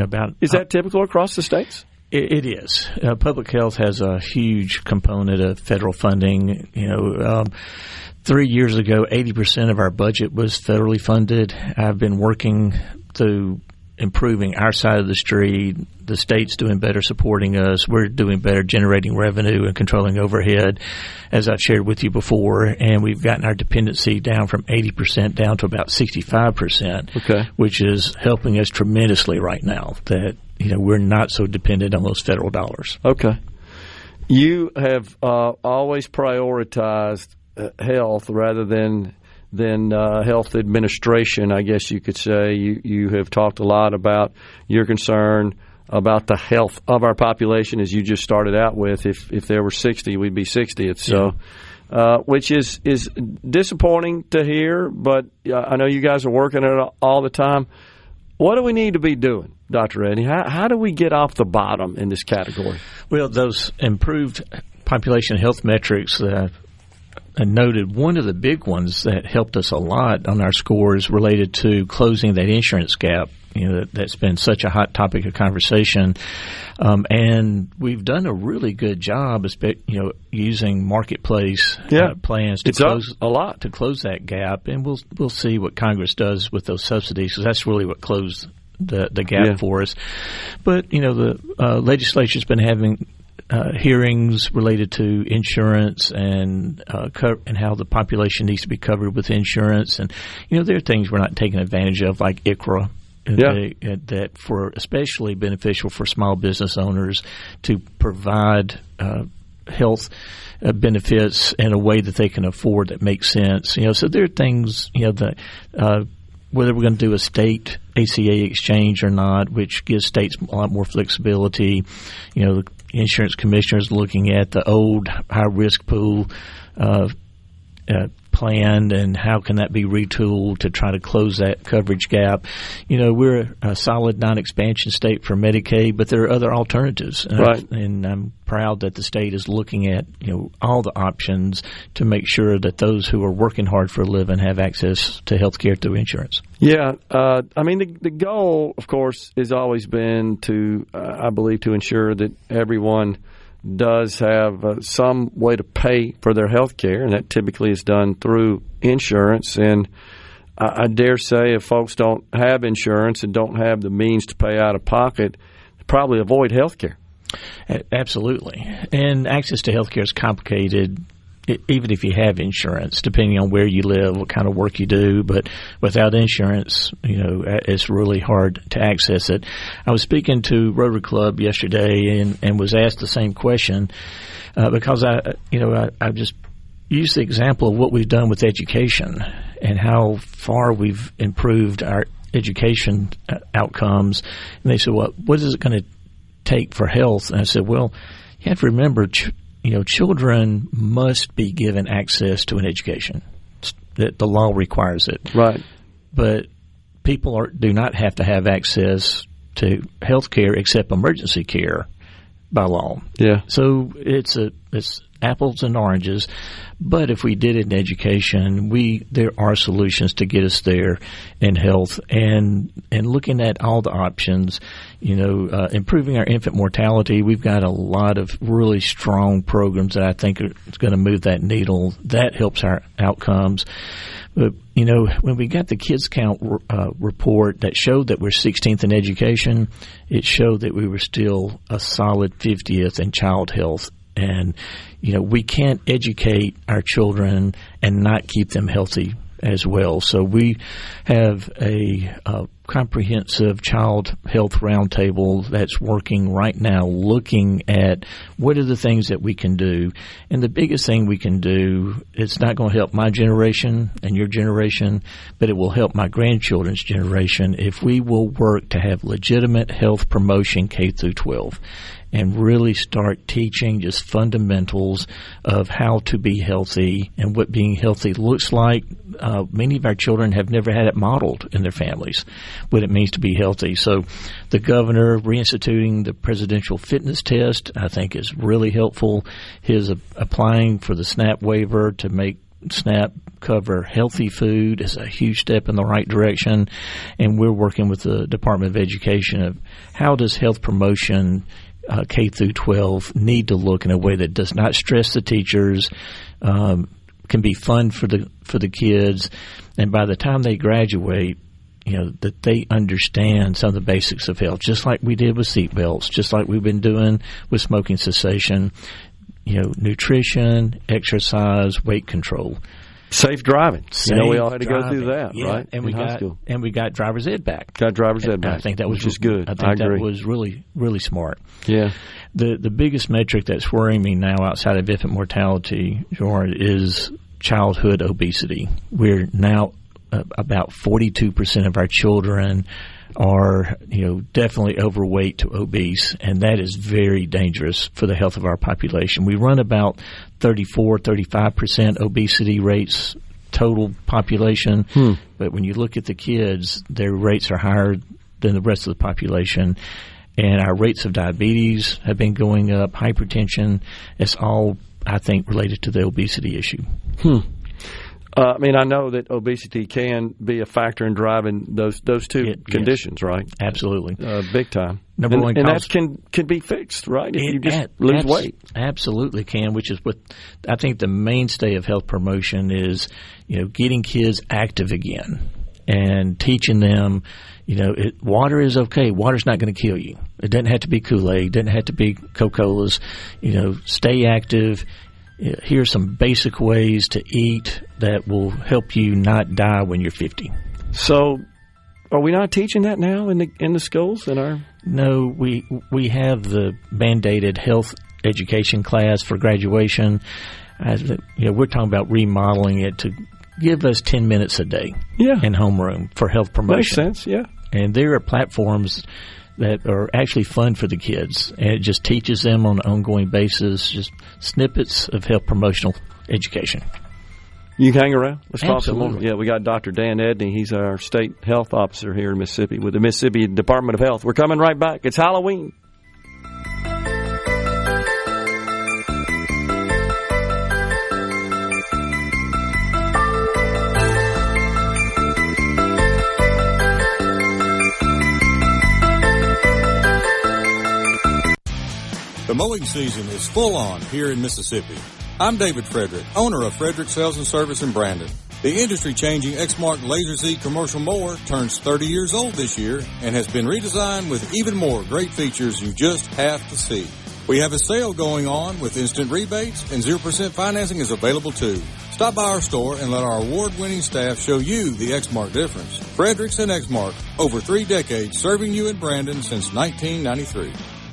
is that typical across the states? It is. Public health has a huge component of federal funding. 3 years ago, 80% of our budget was federally funded. I've been working through improving our side of the street. The state's doing better supporting us. We're doing better generating revenue and controlling overhead, as I've shared with you before. And we've gotten our dependency down from 80% down to about 65%, which is helping us tremendously right now that we're not so dependent on those federal dollars. Okay. You have always prioritized health rather than health administration, I guess you could say. You have talked a lot about your concern about the health of our population, as you just started out with. If there were 60, we'd be 60th. So, which is disappointing to hear, but I know you guys are working on it all the time. What do we need to be doing, Dr. Edney? How do we get off the bottom in this category? Well, those improved population health metrics that I noted, one of the big ones that helped us a lot on our scores related to closing that insurance gap. That's been such a hot topic of conversation. And we've done a really good job, using marketplace plans to close that gap. And we'll see what Congress does with those subsidies, because that's really what closed the gap for us. But, the legislature's been having hearings related to insurance and how the population needs to be covered with insurance. And, there are things we're not taking advantage of, like ICHRA. That for especially beneficial for small business owners to provide health benefits in a way that they can afford that makes sense. So there are things that whether we're going to do a state ACA exchange or not, which gives states a lot more flexibility. The insurance commissioner is looking at the old high risk pool plan and how can that be retooled to try to close that coverage gap. We're a solid non-expansion state for Medicaid, but there are other alternatives. And I'm proud that the state is looking at all the options to make sure that those who are working hard for a living have access to health care through insurance. Yeah. The goal, of course, has always been to, I believe, to ensure that everyone does have some way to pay for their health care, and that typically is done through insurance. And I dare say if folks don't have insurance and don't have the means to pay out of pocket, they probably avoid health care. Absolutely. And access to health care is complicated, even if you have insurance, depending on where you live, what kind of work you do. But without insurance, it's really hard to access it. I was speaking to Rotary Club yesterday and was asked the same question because I just used the example of what we've done with education and how far we've improved our education outcomes. And they said, well, what is it going to take for health? And I said, well, you have to remember children must be given access to an education. That the law requires it. Right. But people do not have to have access to health care except emergency care by law. Yeah. So it's apples and oranges. But if we did it in education, there are solutions to get us there in health, and looking at all the options, improving our infant mortality. We've got a lot of really strong programs that I think are going to move that needle. That helps our outcomes. But, when we got the kids count report that showed that we're 16th in education, it showed that we were still a solid 50th in child health. And, we can't educate our children and not keep them healthy as well. So we have a comprehensive child health roundtable that's working right now, looking at what are the things that we can do. And the biggest thing we can do, it's not going to help my generation and your generation, but it will help my grandchildren's generation if we will work to have legitimate health promotion K through 12. And really start teaching just fundamentals of how to be healthy and what being healthy looks like. Many of our children have never had it modeled in their families, what it means to be healthy. So the governor reinstituting the presidential fitness test, I think, is really helpful. His applying for the SNAP waiver to make SNAP cover healthy food is a huge step in the right direction. And we're working with the Department of Education of how does health promotion K through 12 need to look in a way that does not stress the teachers, can be fun for the kids, and by the time they graduate, that they understand some of the basics of health, just like we did with seat belts, just like we've been doing with smoking cessation, nutrition, exercise, weight control. Safe driving. We all had to go through that, yeah. right? And we got driver's ed back. Got driver's ed back. I think that was which is good. I think that was really, really smart. Yeah. The biggest metric that's worrying me now outside of infant mortality, Gerard, is childhood obesity. We're now about 42% of our children are, definitely overweight to obese, and that is very dangerous for the health of our population. We run about 34-35% obesity rates total population, but when you look at the kids, their rates are higher than the rest of the population, and our rates of diabetes have been going up, hypertension. It's all, I think, related to the obesity issue. I know that obesity can be a factor in driving those two conditions, right? Absolutely. Big time. Number one and cause, that can be fixed, right? If you just lose weight. Absolutely can, which is what I think the mainstay of health promotion is, getting kids active again and teaching them, water is okay. Water's not going to kill you. It doesn't have to be Kool-Aid. It doesn't have to be Coca-Colas. Stay active. Here's some basic ways to eat that will help you not die when you're 50. So, are we not teaching that now in the schools? No, we have the mandated health education class for graduation. We're talking about remodeling it to give us 10 minutes a day in homeroom for health promotion. Makes sense, yeah. And there are platforms that are actually fun for the kids, and it just teaches them on an ongoing basis, just snippets of health promotional education. You can hang around. Let's talk some Absolutely. more. Yeah, we got Dr. Dan Edney. He's our state health officer here in Mississippi with the Mississippi Department of Health. We're coming right back. It's Halloween. The mowing season is full on here in Mississippi. I'm David Frederick, owner of Frederick Sales and Service in Brandon. The industry-changing Exmark Laser Z commercial mower turns 30 years old this year and has been redesigned with even more great features you just have to see. We have a sale going on with instant rebates, and 0% financing is available too. Stop by our store and let our award-winning staff show you the Exmark difference. Fredericks and Exmark, over 3 decades serving you in Brandon since 1993.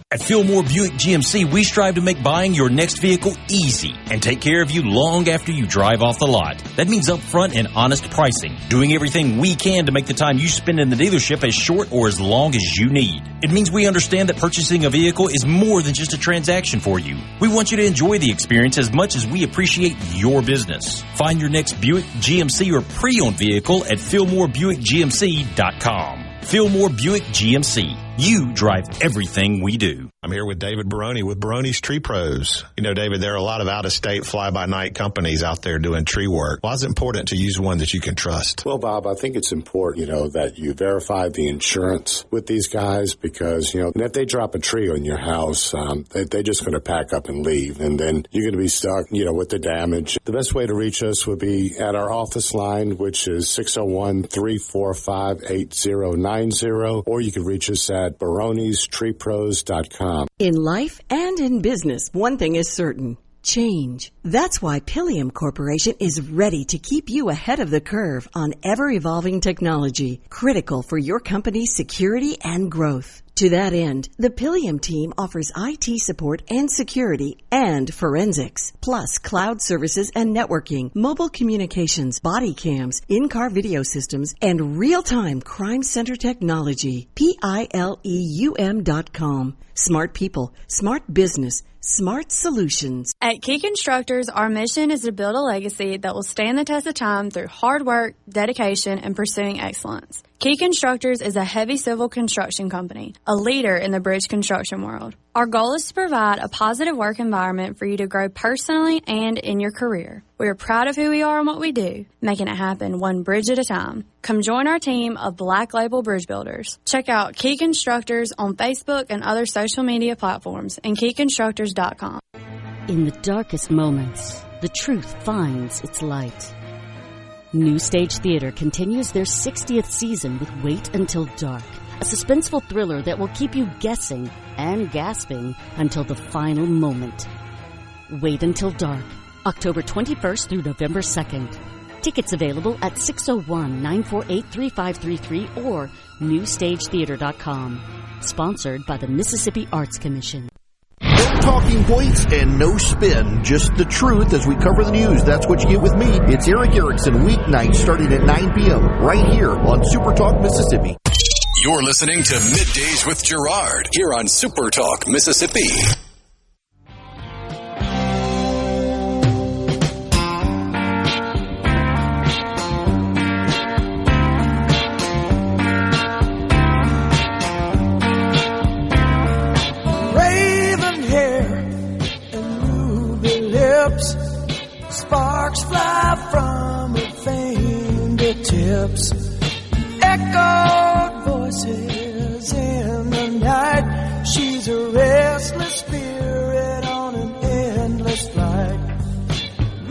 At Fillmore Buick GMC, we strive to make buying your next vehicle easy and take care of you long after you drive off the lot. That means upfront and honest pricing, doing everything we can to make the time you spend in the dealership as short or as long as you need. It means we understand that purchasing a vehicle is more than just a transaction for you. We want you to enjoy the experience as much as we appreciate your business. Find your next Buick, GMC, or pre-owned vehicle at FillmoreBuickGMC.com. Fillmore Buick GMC. You drive everything we do. I'm here with David Baroni with Baroni's Tree Pros. You know, David, there are a lot of out-of-state fly-by-night companies out there doing tree work. Why is it important to use one that you can trust? Well, Bob, I think it's important, that you verify the insurance with these guys because, and if they drop a tree on your house, they're just going to pack up and leave, and then you're going to be stuck, with the damage. The best way to reach us would be at our office line, which is 601-345-8090, or you can reach us at baronistreepros.com. In life and in business, one thing is certain. Change. That's why Pilium Corporation is ready to keep you ahead of the curve on ever-evolving technology, critical for your company's security and growth. To that end, the Pilium team offers IT support and security and forensics, plus cloud services and networking, mobile communications, body cams, in-car video systems, and real-time crime center technology. Pileum.com. Smart people, smart business, smart solutions. At Key Constructors, our mission is to build a legacy that will stand the test of time through hard work, dedication, and pursuing excellence. Key Constructors is a heavy civil construction company, a leader in the bridge construction world. Our goal is to provide a positive work environment for you to grow personally and in your career. We are proud of who we are and what we do, making it happen one bridge at a time. Come join our team of Black Label Bridge Builders. Check out Key Constructors on Facebook and other social media platforms and keyconstructors.com. In the darkest moments, the truth finds its light. New Stage Theater continues their 60th season with Wait Until Dark, a suspenseful thriller that will keep you guessing and gasping until the final moment. Wait Until Dark, October 21st through November 2nd. Tickets available at 601-948-3533 or newstagetheater.com. Sponsored by the Mississippi Arts Commission. No talking points and no spin, just the truth as we cover the news. That's what you get with me. It's Eric Erickson, weeknights starting at 9 p.m. right here on SuperTalk Mississippi. You're listening to Middays with Gerard here on SuperTalk Mississippi. Sparks fly from her fingertips. Echoed voices in the night. She's a restless spirit on an endless flight.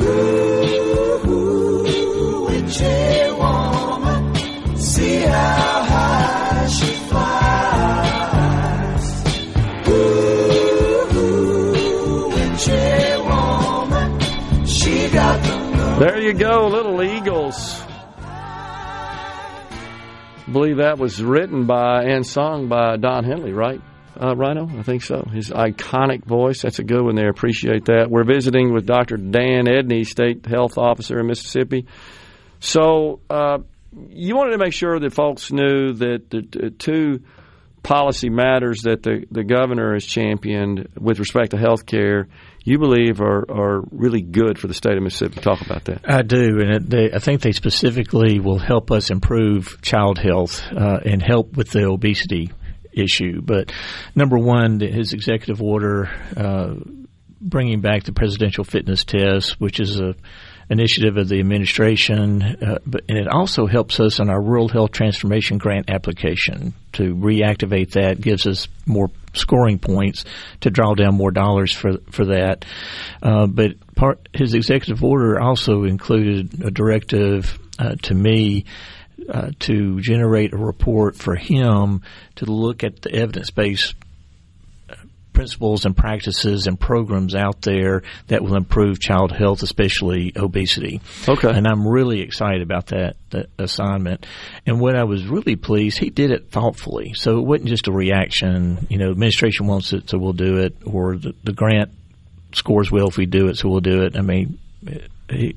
Ooh, witchy woman, see how high she flies. Ooh, witchy woman, she got the There you go, Little Eagles. I believe that was written by and sung by Don Henley, right, Rhino? I think so. His iconic voice. That's a good one there. Appreciate that. We're visiting with Dr. Dan Edney, State Health Officer in Mississippi. So you wanted to make sure that folks knew that the two policy matters that the governor has championed with respect to health care, you believe are really good for the state of Mississippi. Talk about that. I do, and I think they specifically will help us improve child health and help with the obesity issue. But number one, his executive order bringing back the presidential fitness test, which is a initiative of the administration, and it also helps us on our Rural Health Transformation Grant application to reactivate that, gives us more scoring points to draw down more dollars for that. But his executive order also included a directive to me to generate a report for him to look at the evidence-based principles and practices and programs out there that will improve child health, especially obesity. Okay. And I'm really excited about that assignment. And what I was really pleased, he did it thoughtfully. So it wasn't just a reaction, administration wants it, so we'll do it, or the grant scores well if we do it, so we'll do it. I mean,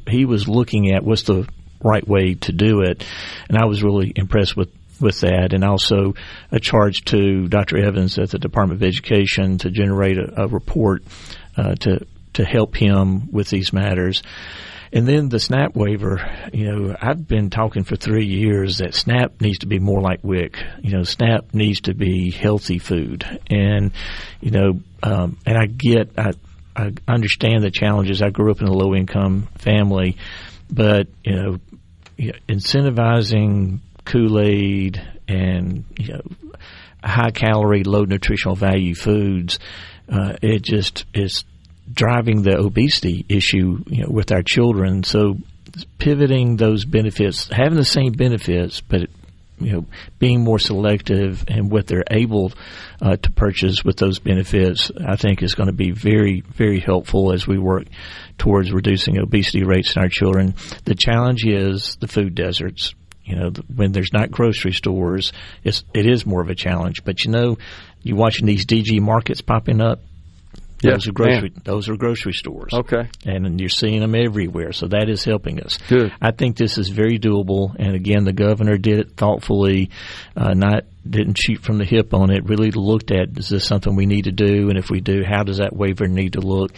he was looking at what's the right way to do it, and I was really impressed with that, and also a charge to Dr. Evans at the Department of Education to generate a report to help him with these matters. And then the SNAP waiver, I've been talking for 3 years that SNAP needs to be more like WIC. SNAP needs to be healthy food. And, and I understand the challenges. I grew up in a low-income family, but, incentivizing Kool-Aid and, high-calorie, low-nutritional value foods, it just is driving the obesity issue, with our children. So pivoting those benefits, having the same benefits, but being more selective and what they're able to purchase with those benefits, I think is going to be very, very helpful as we work towards reducing obesity rates in our children. The challenge is the food deserts. When there's not grocery stores, it is more of a challenge. But you're watching these DG markets popping up. Those are grocery stores. Okay. And you're seeing them everywhere, so that is helping us. Good. I think this is very doable, and again, the governor did it thoughtfully, didn't shoot from the hip on it, really looked at, is this something we need to do, and if we do, how does that waiver need to look?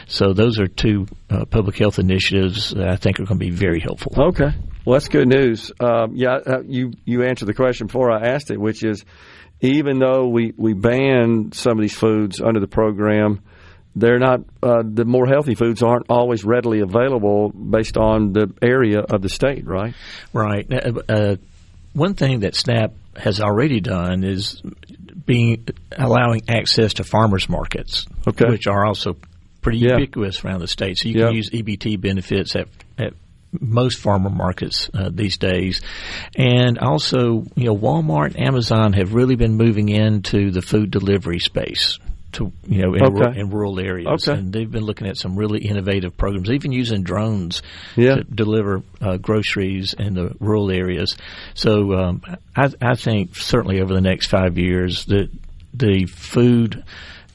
So those are two public health initiatives that I think are going to be very helpful. Okay. Well, that's good news. You answered the question before I asked it, which is, even though we ban some of these foods under the program, they're not the more healthy foods aren't always readily available based on the area of the state, right? Right. One thing that SNAP has already done is allowing access to farmers markets, which are also pretty ubiquitous around the state. So you can use EBT benefits at most farmer markets these days. And also, Walmart and Amazon have really been moving into the food delivery space to in rural areas. And they've been looking at some really innovative programs, even using drones to deliver groceries in the rural areas. So I think certainly over the next 5 years that the food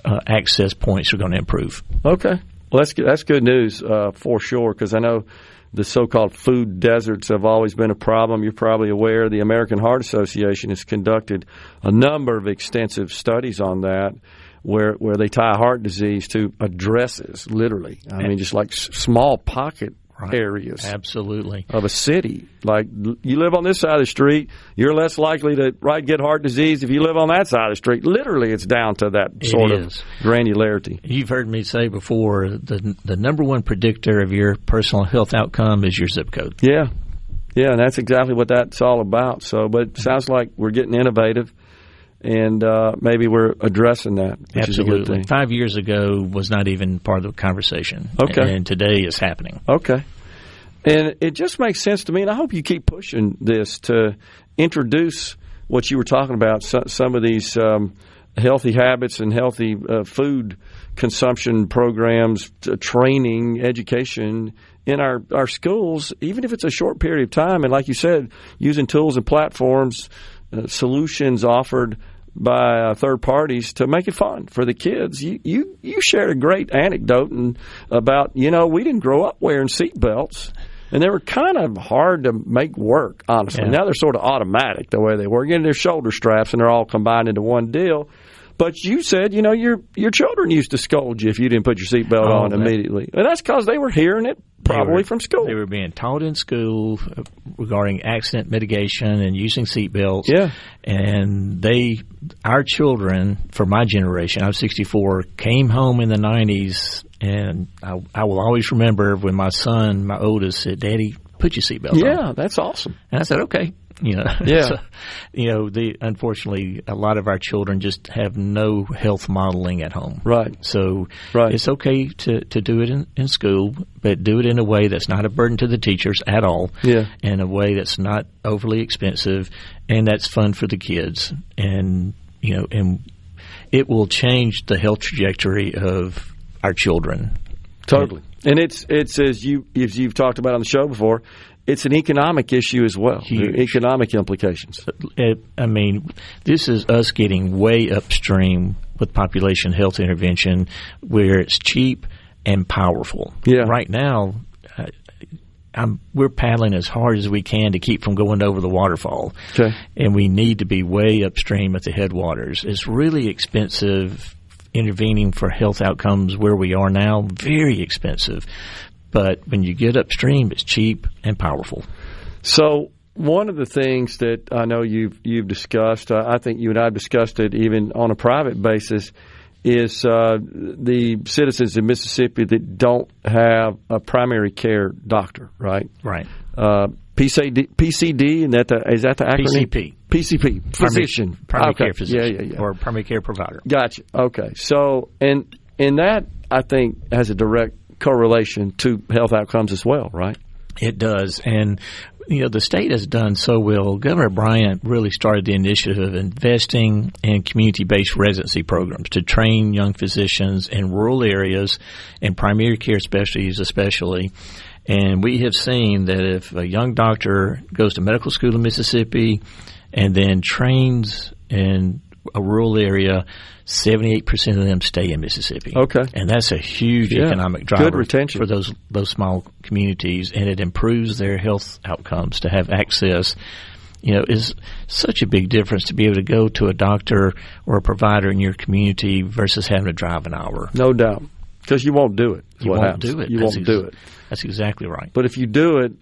access points are going to improve. Okay. Well, that's good news for sure, because I know the so-called food deserts have always been a problem. You're probably aware the American Heart Association has conducted a number of extensive studies on that, where they tie heart disease to addresses, literally. I mean, just like small pocket areas. Absolutely. Of a city. Like, you live on this side of the street, you're less likely to get heart disease if you live on that side of the street. Literally, it's down to that sort of granularity. You've heard me say before, the number one predictor of your personal health outcome is your zip code. Yeah, and that's exactly what that's all about. So, but it sounds like we're getting innovative, and maybe we're addressing that, which is a good thing. 5 years ago was not even part of the conversation. Okay. And today is happening. Okay. And it just makes sense to me, and I hope you keep pushing this to introduce what you were talking about, some of these healthy habits and healthy food consumption programs, training, education in our schools, even if it's a short period of time. And like you said, using tools and platforms, solutions offered by third parties to make it fun for the kids. You shared a great anecdote about, we didn't grow up wearing seatbelts, and they were kind of hard to make work, honestly. Yeah. Now they're sort of automatic the way they work. They're shoulder straps, and they're all combined into one deal. But you said, your children used to scold you if you didn't put your seatbelt on immediately. And that's because they were hearing it probably from school. They were being taught in school regarding accident mitigation and using seatbelts. Yeah. And our children, for my generation, I'm 64, came home in the 90s, and I will always remember when my son, my oldest, said, "Daddy, put your seatbelt on." Yeah, that's awesome. And I said, okay. Yeah. So, unfortunately, a lot of our children just have no health modeling at home. Right. So it's okay to do it in school, but do it in a way that's not a burden to the teachers at all. Yeah. In a way that's not overly expensive, and that's fun for the kids. And and it will change the health trajectory of our children. Totally. And it's as you've talked about on the show before, it's an economic issue as well. Huge. Economic implications. This is us getting way upstream with population health intervention, where it's cheap and powerful. Yeah. Right now, we're paddling as hard as we can to keep from going over the waterfall. Okay. And we need to be way upstream at the headwaters. It's really expensive intervening for health outcomes where we are now, very expensive. But when you get upstream, it's cheap and powerful. So one of the things that I know you've discussed, I think you and I have discussed it even on a private basis, is the citizens in Mississippi that don't have a primary care doctor, right? Right. PCD, and is that the acronym? PCP, physician. Primary care physician. Or primary care provider. Gotcha. Okay. So, and that, I think, has a direct correlation to health outcomes as well, right? It does. And, the state has done so well. Governor Bryant really started the initiative of investing in community-based residency programs to train young physicians in rural areas and primary care specialties especially. And we have seen that if a young doctor goes to medical school in Mississippi and then trains in a rural area, 78% of them stay in Mississippi. Okay. And that's a huge economic driver. Good retention for those small communities, and it improves their health outcomes to have access. Is such a big difference to be able to go to a doctor or a provider in your community versus having to drive an hour. No doubt. Because you won't do it. You won't do it. You won't do it. That's exactly right. But if you do it,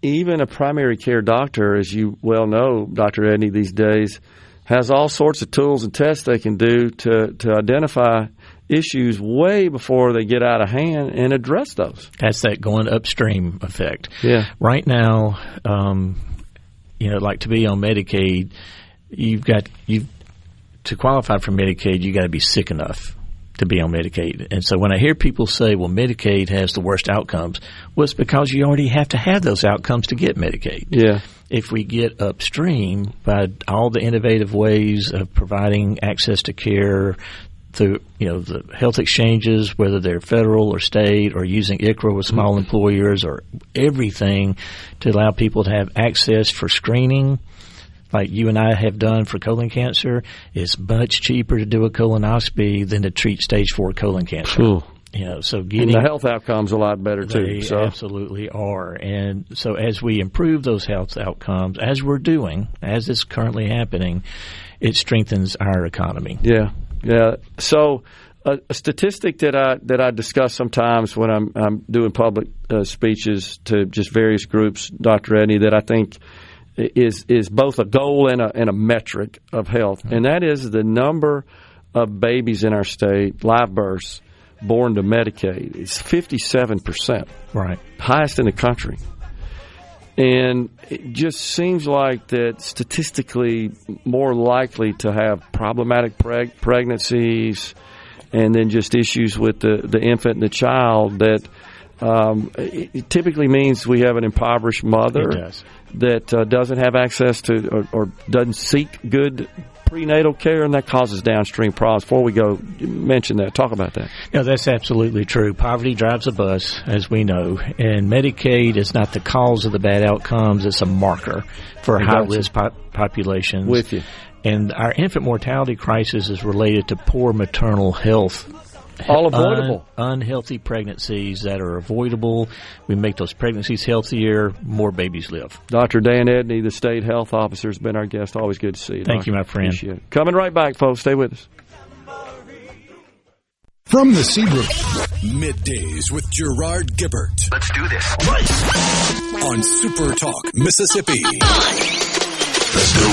even a primary care doctor, as you well know, Dr. Edney, these days, has all sorts of tools and tests they can do to identify issues way before they get out of hand and address those. That's that going upstream effect. Yeah. Right now, like to be on Medicaid, to qualify for Medicaid, you got to be sick enough to be on Medicaid. And so when I hear people say, well, Medicaid has the worst outcomes, well, it's because you already have to have those outcomes to get Medicaid. Yeah. If we get upstream by all the innovative ways of providing access to care through, the health exchanges, whether they're federal or state, or using ICHRA with small employers, or everything to allow people to have access for screening, like you and I have done for colon cancer, it's much cheaper to do a colonoscopy than to treat stage 4 colon cancer. Cool. So and the health outcomes a lot better too. They absolutely are. And so as we improve those health outcomes, as we're doing, as is currently happening, it strengthens our economy. Yeah. So a statistic that I discuss sometimes when I'm doing public speeches to just various groups, Dr. Edney, that I think is both a goal and a metric of health, and that is the number of babies in our state, live births, born to Medicaid. It's 57%. Right. Highest in the country. And it just seems like that statistically more likely to have problematic pregnancies and then just issues with the infant and the child that it typically means we have an impoverished mother that doesn't have access to or doesn't seek good prenatal care, and that causes downstream problems. Before we go, mention that. Talk about that. No, that's absolutely true. Poverty drives a bus, as we know, and Medicaid is not the cause of the bad outcomes. It's a marker for high-risk populations. With you. And our infant mortality crisis is related to poor maternal health. All avoidable. Unhealthy pregnancies that are avoidable. We make those pregnancies healthier, more babies live. Dr. Dan Edney, the state health officer, has been our guest. Always good to see you. Thank you, my friend. Appreciate it. Coming right back, folks. Stay with us. From the Seabrook, Middays with Gerard Gibert. Let's do this. On SuperTalk, Mississippi. Let's go.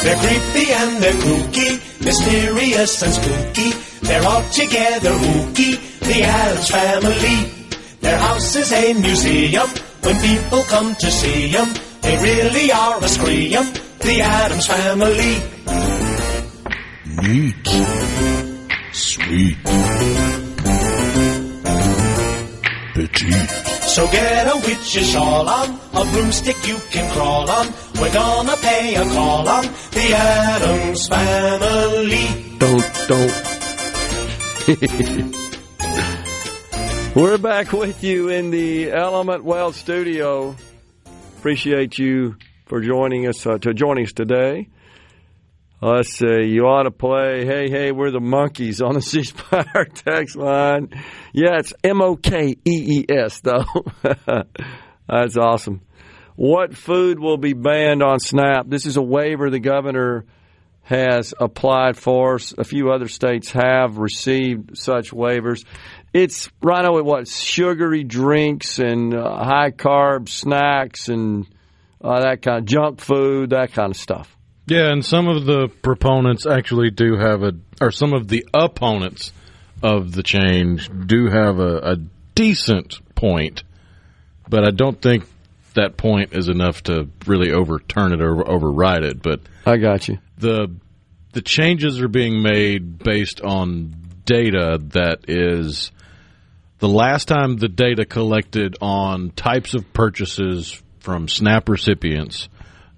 They're creepy and they're kooky, mysterious and spooky. They're all together ooky, the Addams Family. Their house is a museum. When people come to see them, they really are a scream. The Addams Family. Neat. Sweet. Petite. So get a witch's shawl on, a broomstick you can crawl on. We're gonna pay a call on the Addams Family. We're back with you in the Element Wealth studio. Appreciate you for joining us today. Let's see. You ought to play Hey, Hey, We're the Monkeys on the C Spire text line. Yeah, it's MOKEES, though. That's awesome. What food will be banned on SNAP? This is a waiver the governor has applied for. A few other states have received such waivers. It's, Rhino, what, sugary drinks and high-carb snacks and that kind of junk food, that kind of stuff. Yeah, and some of the proponents actually do have or some of the opponents of the change do have a decent point, but I don't think that point is enough to really overturn it or override it. But I got you. The changes are being made based on data that is the last time the data collected on types of purchases from SNAP recipients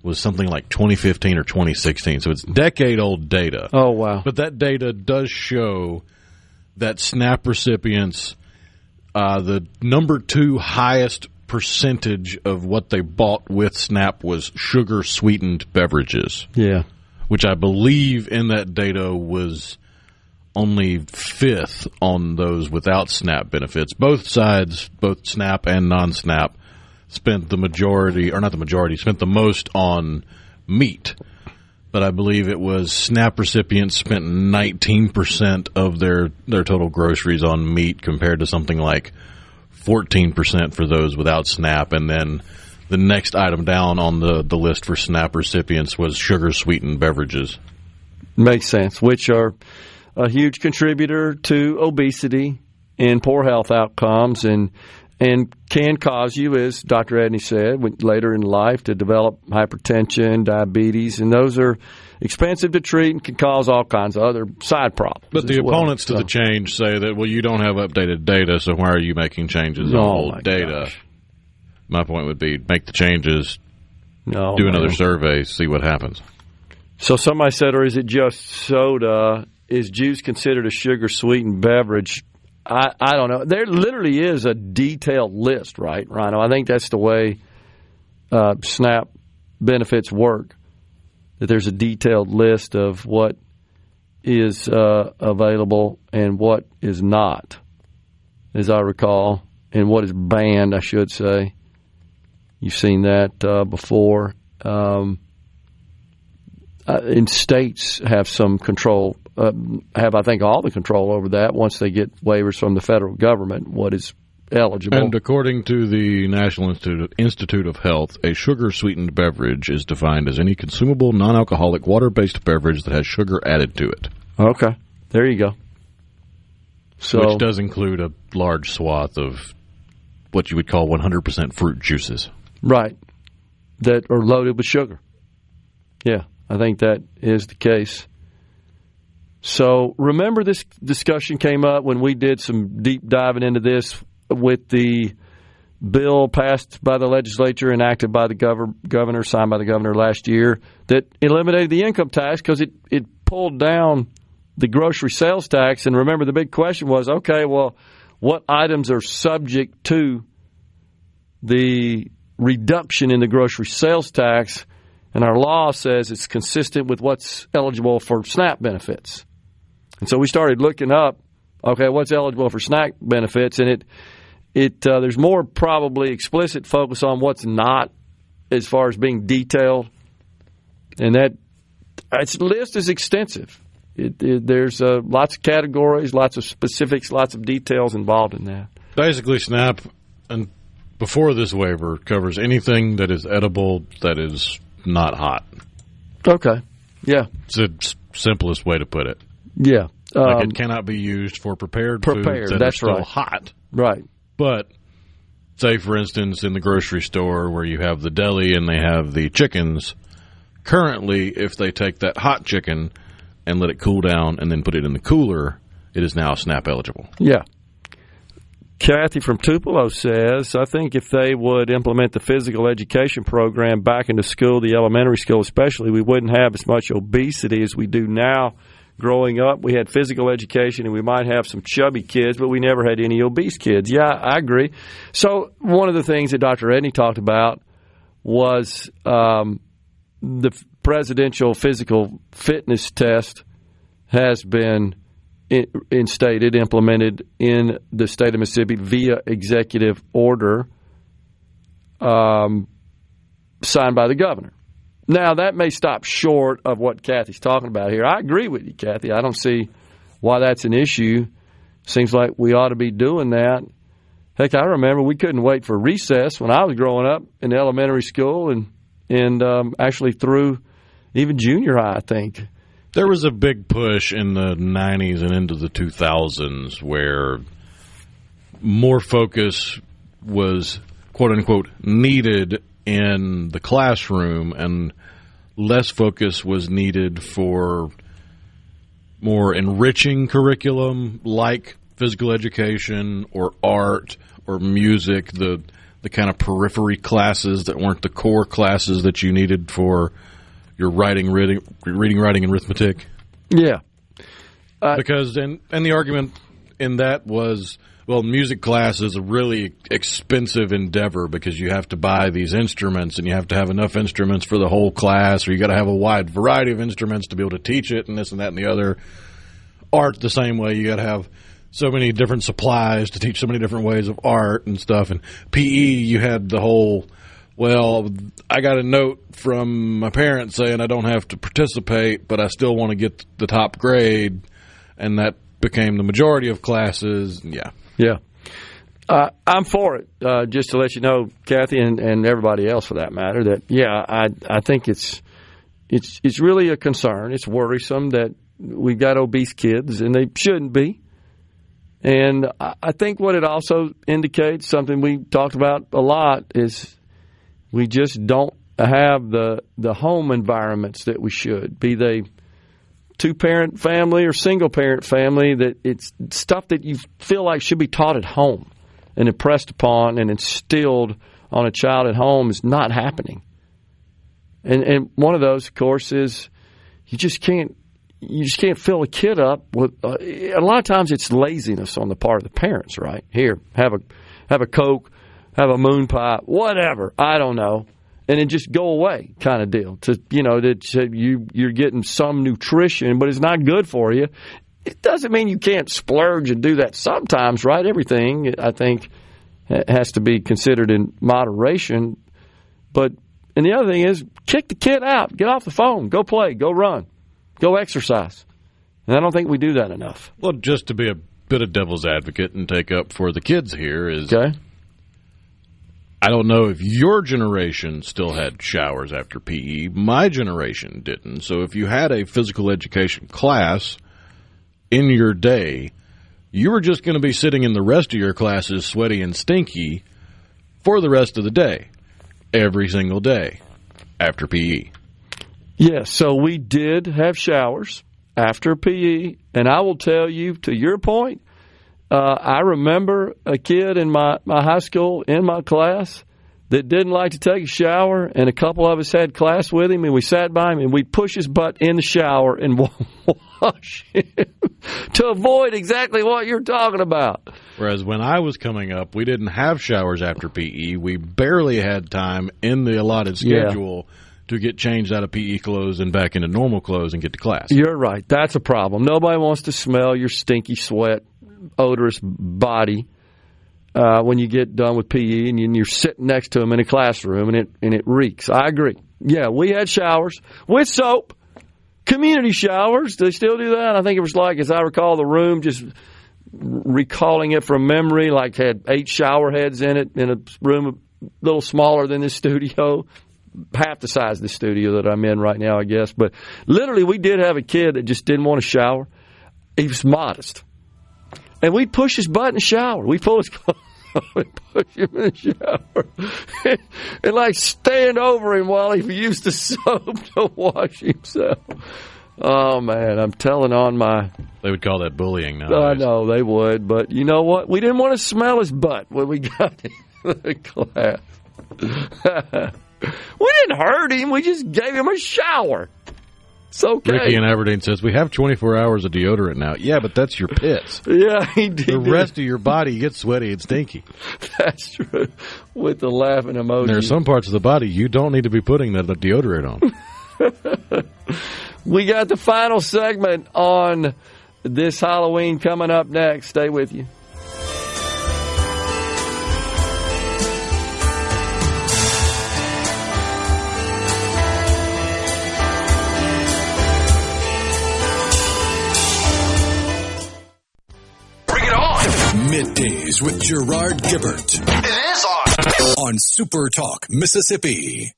was something like 2015 or 2016. So it's decade-old data. Oh, wow. But that data does show that SNAP recipients, the number 2 highest percentage of what they bought with SNAP was sugar-sweetened beverages. Yeah. Which I believe in that data was only 5th on those without SNAP benefits. Both sides, both SNAP and non-SNAP, spent the most on meat. But I believe it was SNAP recipients spent 19% of their total groceries on meat compared to something like 14% for those without SNAP. And then the next item down on the list for SNAP recipients was sugar-sweetened beverages. Makes sense, which are a huge contributor to obesity and poor health outcomes and can cause you, as Dr. Edney said, later in life to develop hypertension, diabetes, and those are expensive to treat and can cause all kinds of other side problems. But the opponents to the change say that, well, you don't have updated data, so why are you making changes on old data? Gosh. My point would be make the changes, do another survey, see what happens. So somebody said, or is it just soda? Is juice considered a sugar-sweetened beverage? I don't know. There literally is a detailed list, right, Rhino? I think that's the way SNAP benefits work, that there's a detailed list of what is available and what is not, as I recall, and what is banned, I should say. You've seen that before. And states have some control, I think, all the control over that once they get waivers from the federal government, what is eligible. And according to the National Institute of Health, a sugar-sweetened beverage is defined as any consumable, non-alcoholic, water-based beverage that has sugar added to it. Okay. There you go. Which does include a large swath of what you would call 100% fruit juices. Right. That are loaded with sugar. Yeah, I think that is the case. So remember this discussion came up when we did some deep diving into this with the bill passed by the legislature, enacted by the governor, signed by the governor last year, that eliminated the income tax because it pulled down the grocery sales tax. And remember, the big question was, okay, well, what items are subject to the reduction in the grocery sales tax? And our law says it's consistent with what's eligible for SNAP benefits. And so we started looking up, okay, what's eligible for SNAP benefits, and there's more probably explicit focus on what's not as far as being detailed, and that its list is extensive. There's lots of categories, lots of specifics, lots of details involved in that. Basically, SNAP, and before this waiver, covers anything that is edible that is not hot. Okay. Yeah. It's the simplest way to put it. Yeah. It cannot be used for prepared foods that are still hot. Right. But, say, for instance, in the grocery store where you have the deli and they have the chickens, currently, if they take that hot chicken and let it cool down and then put it in the cooler, it is now SNAP eligible. Yeah. Kathy from Tupelo says, I think if they would implement the physical education program back into school, the elementary school especially, we wouldn't have as much obesity as we do now. Growing up, we had physical education, and we might have some chubby kids, but we never had any obese kids. Yeah, I agree. So one of the things that Dr. Edney talked about was the the presidential physical fitness test has been implemented in the state of Mississippi via executive order signed by the governor. Now, that may stop short of what Kathy's talking about here. I agree with you, Kathy. I don't see why that's an issue. Seems like we ought to be doing that. Heck, I remember we couldn't wait for recess when I was growing up in elementary school and actually through even junior high, I think. There was a big push in the 90s and into the 2000s where more focus was, quote-unquote, needed in the classroom and less focus was needed for more enriching curriculum like physical education or art or music, the kind of periphery classes that weren't the core classes that you needed for your reading, writing, and arithmetic. Yeah. Because, and the argument in that was, well, music class is a really expensive endeavor because you have to buy these instruments and you have to have enough instruments for the whole class, or you got to have a wide variety of instruments to be able to teach it and this and that and the other. Art the same way. You got to have so many different supplies to teach so many different ways of art and stuff. And PE, you had the whole, well, I got a note from my parents saying I don't have to participate, but I still want to get the top grade, and that became the majority of classes. Yeah. Yeah. I'm for it, just to let you know, Kathy, and everybody else for that matter, that, yeah, I think it's really a concern. It's worrisome that we've got obese kids, and they shouldn't be. And I think what it also indicates, something we talked about a lot, is we just don't have the home environments that we should, be they two-parent family or single-parent family, that it's stuff that you feel like should be taught at home and impressed upon and instilled on a child at home is not happening. And one of those, of course, is you just can't fill a kid up with a lot of times it's laziness on the part of the parents, right? Here, have a Coke, have a moon pie, whatever, I don't know, and then just go away kind of deal. You're getting some nutrition, but it's not good for you. It doesn't mean you can't splurge and do that sometimes, right? Everything, I think, has to be considered in moderation. And the other thing is, kick the kid out, get off the phone, go play, go run. Go exercise. And I don't think we do that enough. Well, just to be a bit of devil's advocate and take up for the kids here is, okay. I don't know if your generation still had showers after PE. My generation didn't. So if you had a physical education class in your day, you were just going to be sitting in the rest of your classes sweaty and stinky for the rest of the day, every single day after PE. Yes, so we did have showers after PE, and I will tell you, to your point, I remember a kid in my high school, in my class, that didn't like to take a shower, and a couple of us had class with him, and we sat by him, and we'd push his butt in the shower and wash him to avoid exactly what you're talking about. Whereas when I was coming up, we didn't have showers after PE. We barely had time in the allotted schedule to get changed out of PE clothes and back into normal clothes and get to class. You're right. That's a problem. Nobody wants to smell your stinky sweat, odorous body when you get done with PE and you're sitting next to them in a classroom and it reeks. I agree. Yeah, we had showers with soap, community showers. Do they still do that? I think it was like, as I recall, the room, just recalling it from memory, like had 8 shower heads in it in a room a little smaller than this studio. Half the size of the studio that I'm in right now, I guess. But literally, we did have a kid that just didn't want to shower. He was modest. And we'd push his butt in the shower. We'd pull his clothes off and push him in the shower. and like stand over him while he used the soap to wash himself. Oh, man, I'm telling on my... They would call that bullying nowadays. I know, they would. But you know what? We didn't want to smell his butt when we got in the class. We didn't hurt him. We just gave him a shower. It's okay. Ricky in Aberdeen says, we have 24 hours of deodorant now. Yeah, but that's your pits. Yeah, he did. The rest of your body gets sweaty and stinky. That's true. With the laughing emoji. There are some parts of the body you don't need to be putting the deodorant on. We got the final segment on this Halloween coming up next. Stay with you. Middays with Gerard Gibert. It is on SuperTalk, Mississippi.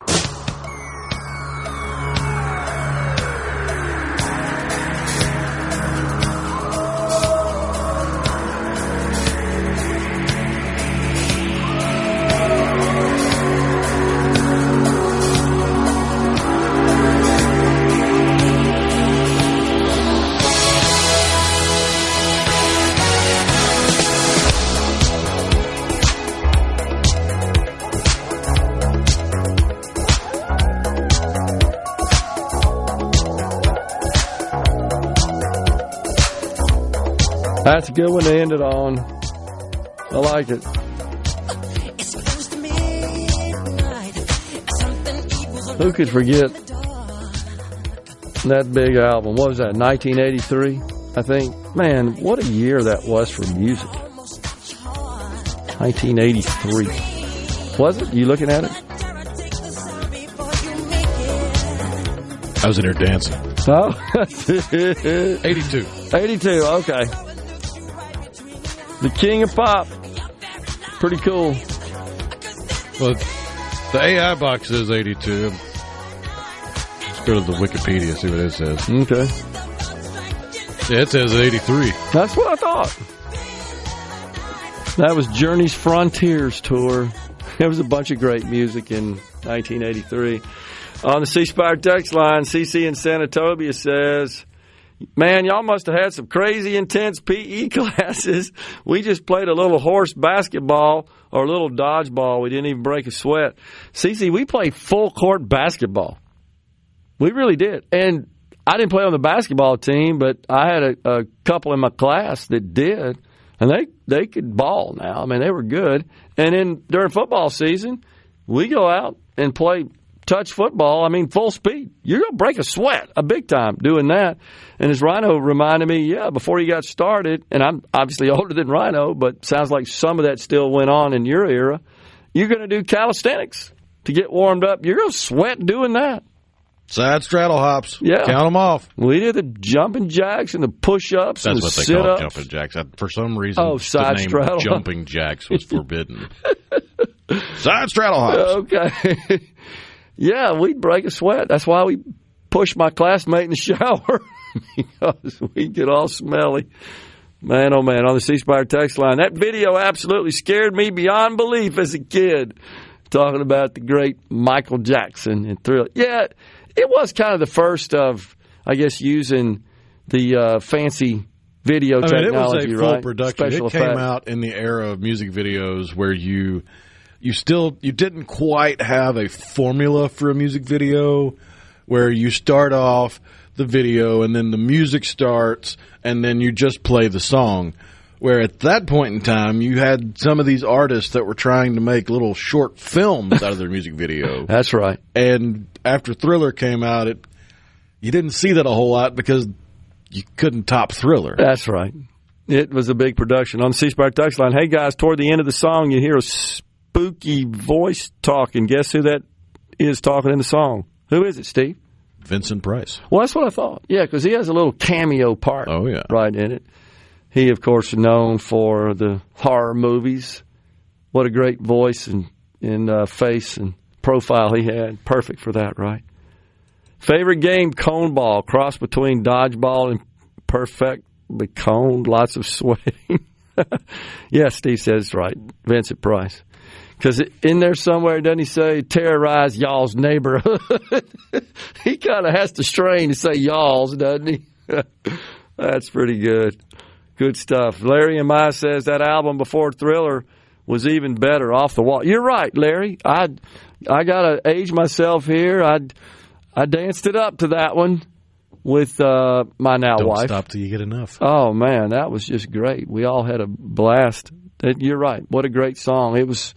That's a good one to end it on. I like it. Who could forget that big album? What was that, 1983, I think? Man, what a year that was for music. 1983. Was it? You looking at it? I was in there dancing. Oh? 82. 82, okay. The King of Pop. Pretty cool. Well, the AI box says 82. Let's go to the Wikipedia, see what it says. Okay. Yeah, it says 83. That's what I thought. That was Journey's Frontiers tour. There was a bunch of great music in 1983. On the C-Spire text line, CC in Sanatobia says, man, y'all must have had some crazy intense PE classes. We just played a little horse basketball or a little dodgeball. We didn't even break a sweat. CC, we played full court basketball. We really did. And I didn't play on the basketball team, but I had a couple in my class that did. And they could ball now. I mean, they were good. And then during football season, we go out and play touch football, I mean, full speed. You're going to break a sweat, a big time, doing that. And as Rhino reminded me, yeah, before he got started, and I'm obviously older than Rhino, but sounds like some of that still went on in your era, you're going to do calisthenics to get warmed up. You're going to sweat doing that. Side straddle hops. Yeah. Count them off. We did the jumping jacks and the push-ups and the sit-ups. That's what they call sit-ups. jumping jacks. For some reason, side the name straddle. jumping jacks was forbidden. Side straddle hops. Okay. Yeah, we'd break a sweat. That's why we pushed my classmate in the shower because we get all smelly. Man, oh man, on the C-Spire text line. That video absolutely scared me beyond belief as a kid. Talking about the great Michael Jackson and Thriller. Yeah, it was kind of the first of, I guess, using the fancy video technology, it was a full right? production. Special It came effects. out in the era of music videos where you didn't quite have a formula for a music video where you start off the video and then the music starts and then you just play the song. Where at that point in time, you had some of these artists that were trying to make little short films out of their music video. That's right. And after Thriller came out, you didn't see that a whole lot because you couldn't top Thriller. That's right. It was a big production. On the C-Spire text line, hey guys, toward the end of the song, you hear a spooky voice talking. Guess who that is talking in the song? Who is it, Steve? Vincent Price. Well, that's what I thought. Yeah, because he has a little cameo part right in it. He, of course, is known for the horror movies. What a great voice and face and profile he had. Perfect for that, right? Favorite game, cone ball. Cross between dodgeball and perfectly coned. Lots of sweating. Yeah, Steve says right. Vincent Price. Because in there somewhere, doesn't he say, terrorize y'all's neighborhood? He kind of has to strain to say y'all's, doesn't he? That's pretty good. Good stuff. Larry and Maya says that album before Thriller was even better, Off the Wall. You're right, Larry. I got to age myself here. I danced it up to that one with my now Don't wife. stop till you get enough. Oh, man, that was just great. We all had a blast. You're right. What a great song. It was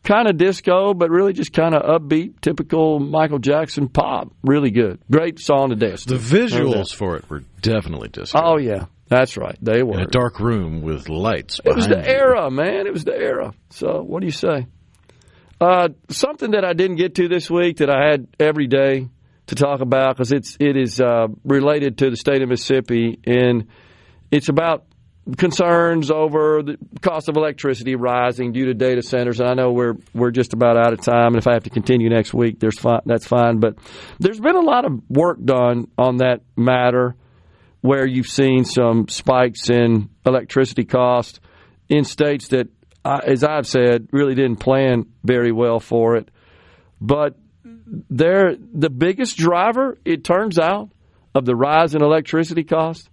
kind of disco, but really just kind of upbeat, typical Michael Jackson pop. Really good. Great song to dance to. The visuals for it were definitely disco. Oh, yeah. That's right. They were. In a dark room with lights It was the behind era, man. It was the era. So what do you say? Something that I didn't get to this week that I had every day to talk about because it is related to the state of Mississippi, and it's about concerns over the cost of electricity rising due to data centers. And I know we're just about out of time, and if I have to continue next week, that's fine. But there's been a lot of work done on that matter where you've seen some spikes in electricity costs in states that, as I've said, really didn't plan very well for it. But they're the biggest driver, it turns out, of the rise in electricity costs,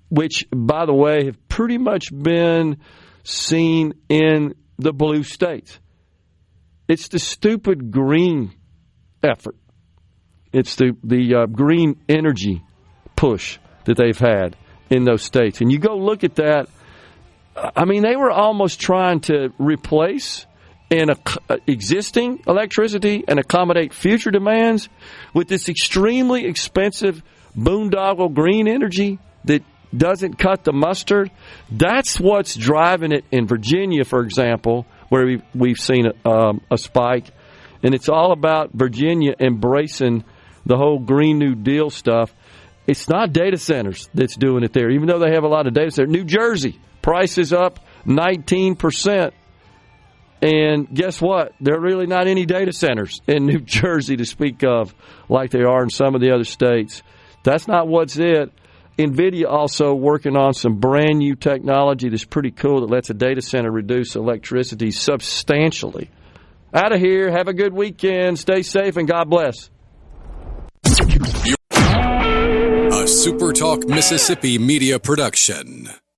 which, by the way, have pretty much been seen in the blue states. It's the stupid green effort. It's the green energy push that they've had in those states. And you go look at that, I mean, they were almost trying to replace existing electricity and accommodate future demands with this extremely expensive boondoggle green energy that doesn't cut the mustard. That's what's driving it in Virginia, for example, where we've seen a spike. And it's all about Virginia embracing the whole Green New Deal stuff. It's not data centers that's doing it there, even though they have a lot of data centers. New Jersey, prices up 19%. And guess what? There are really not any data centers in New Jersey to speak of like they are in some of the other states. That's not what's it. NVIDIA also working on some brand new technology that's pretty cool that lets a data center reduce electricity substantially. Out of here. Have a good weekend. Stay safe and God bless. A SuperTalk Mississippi media production.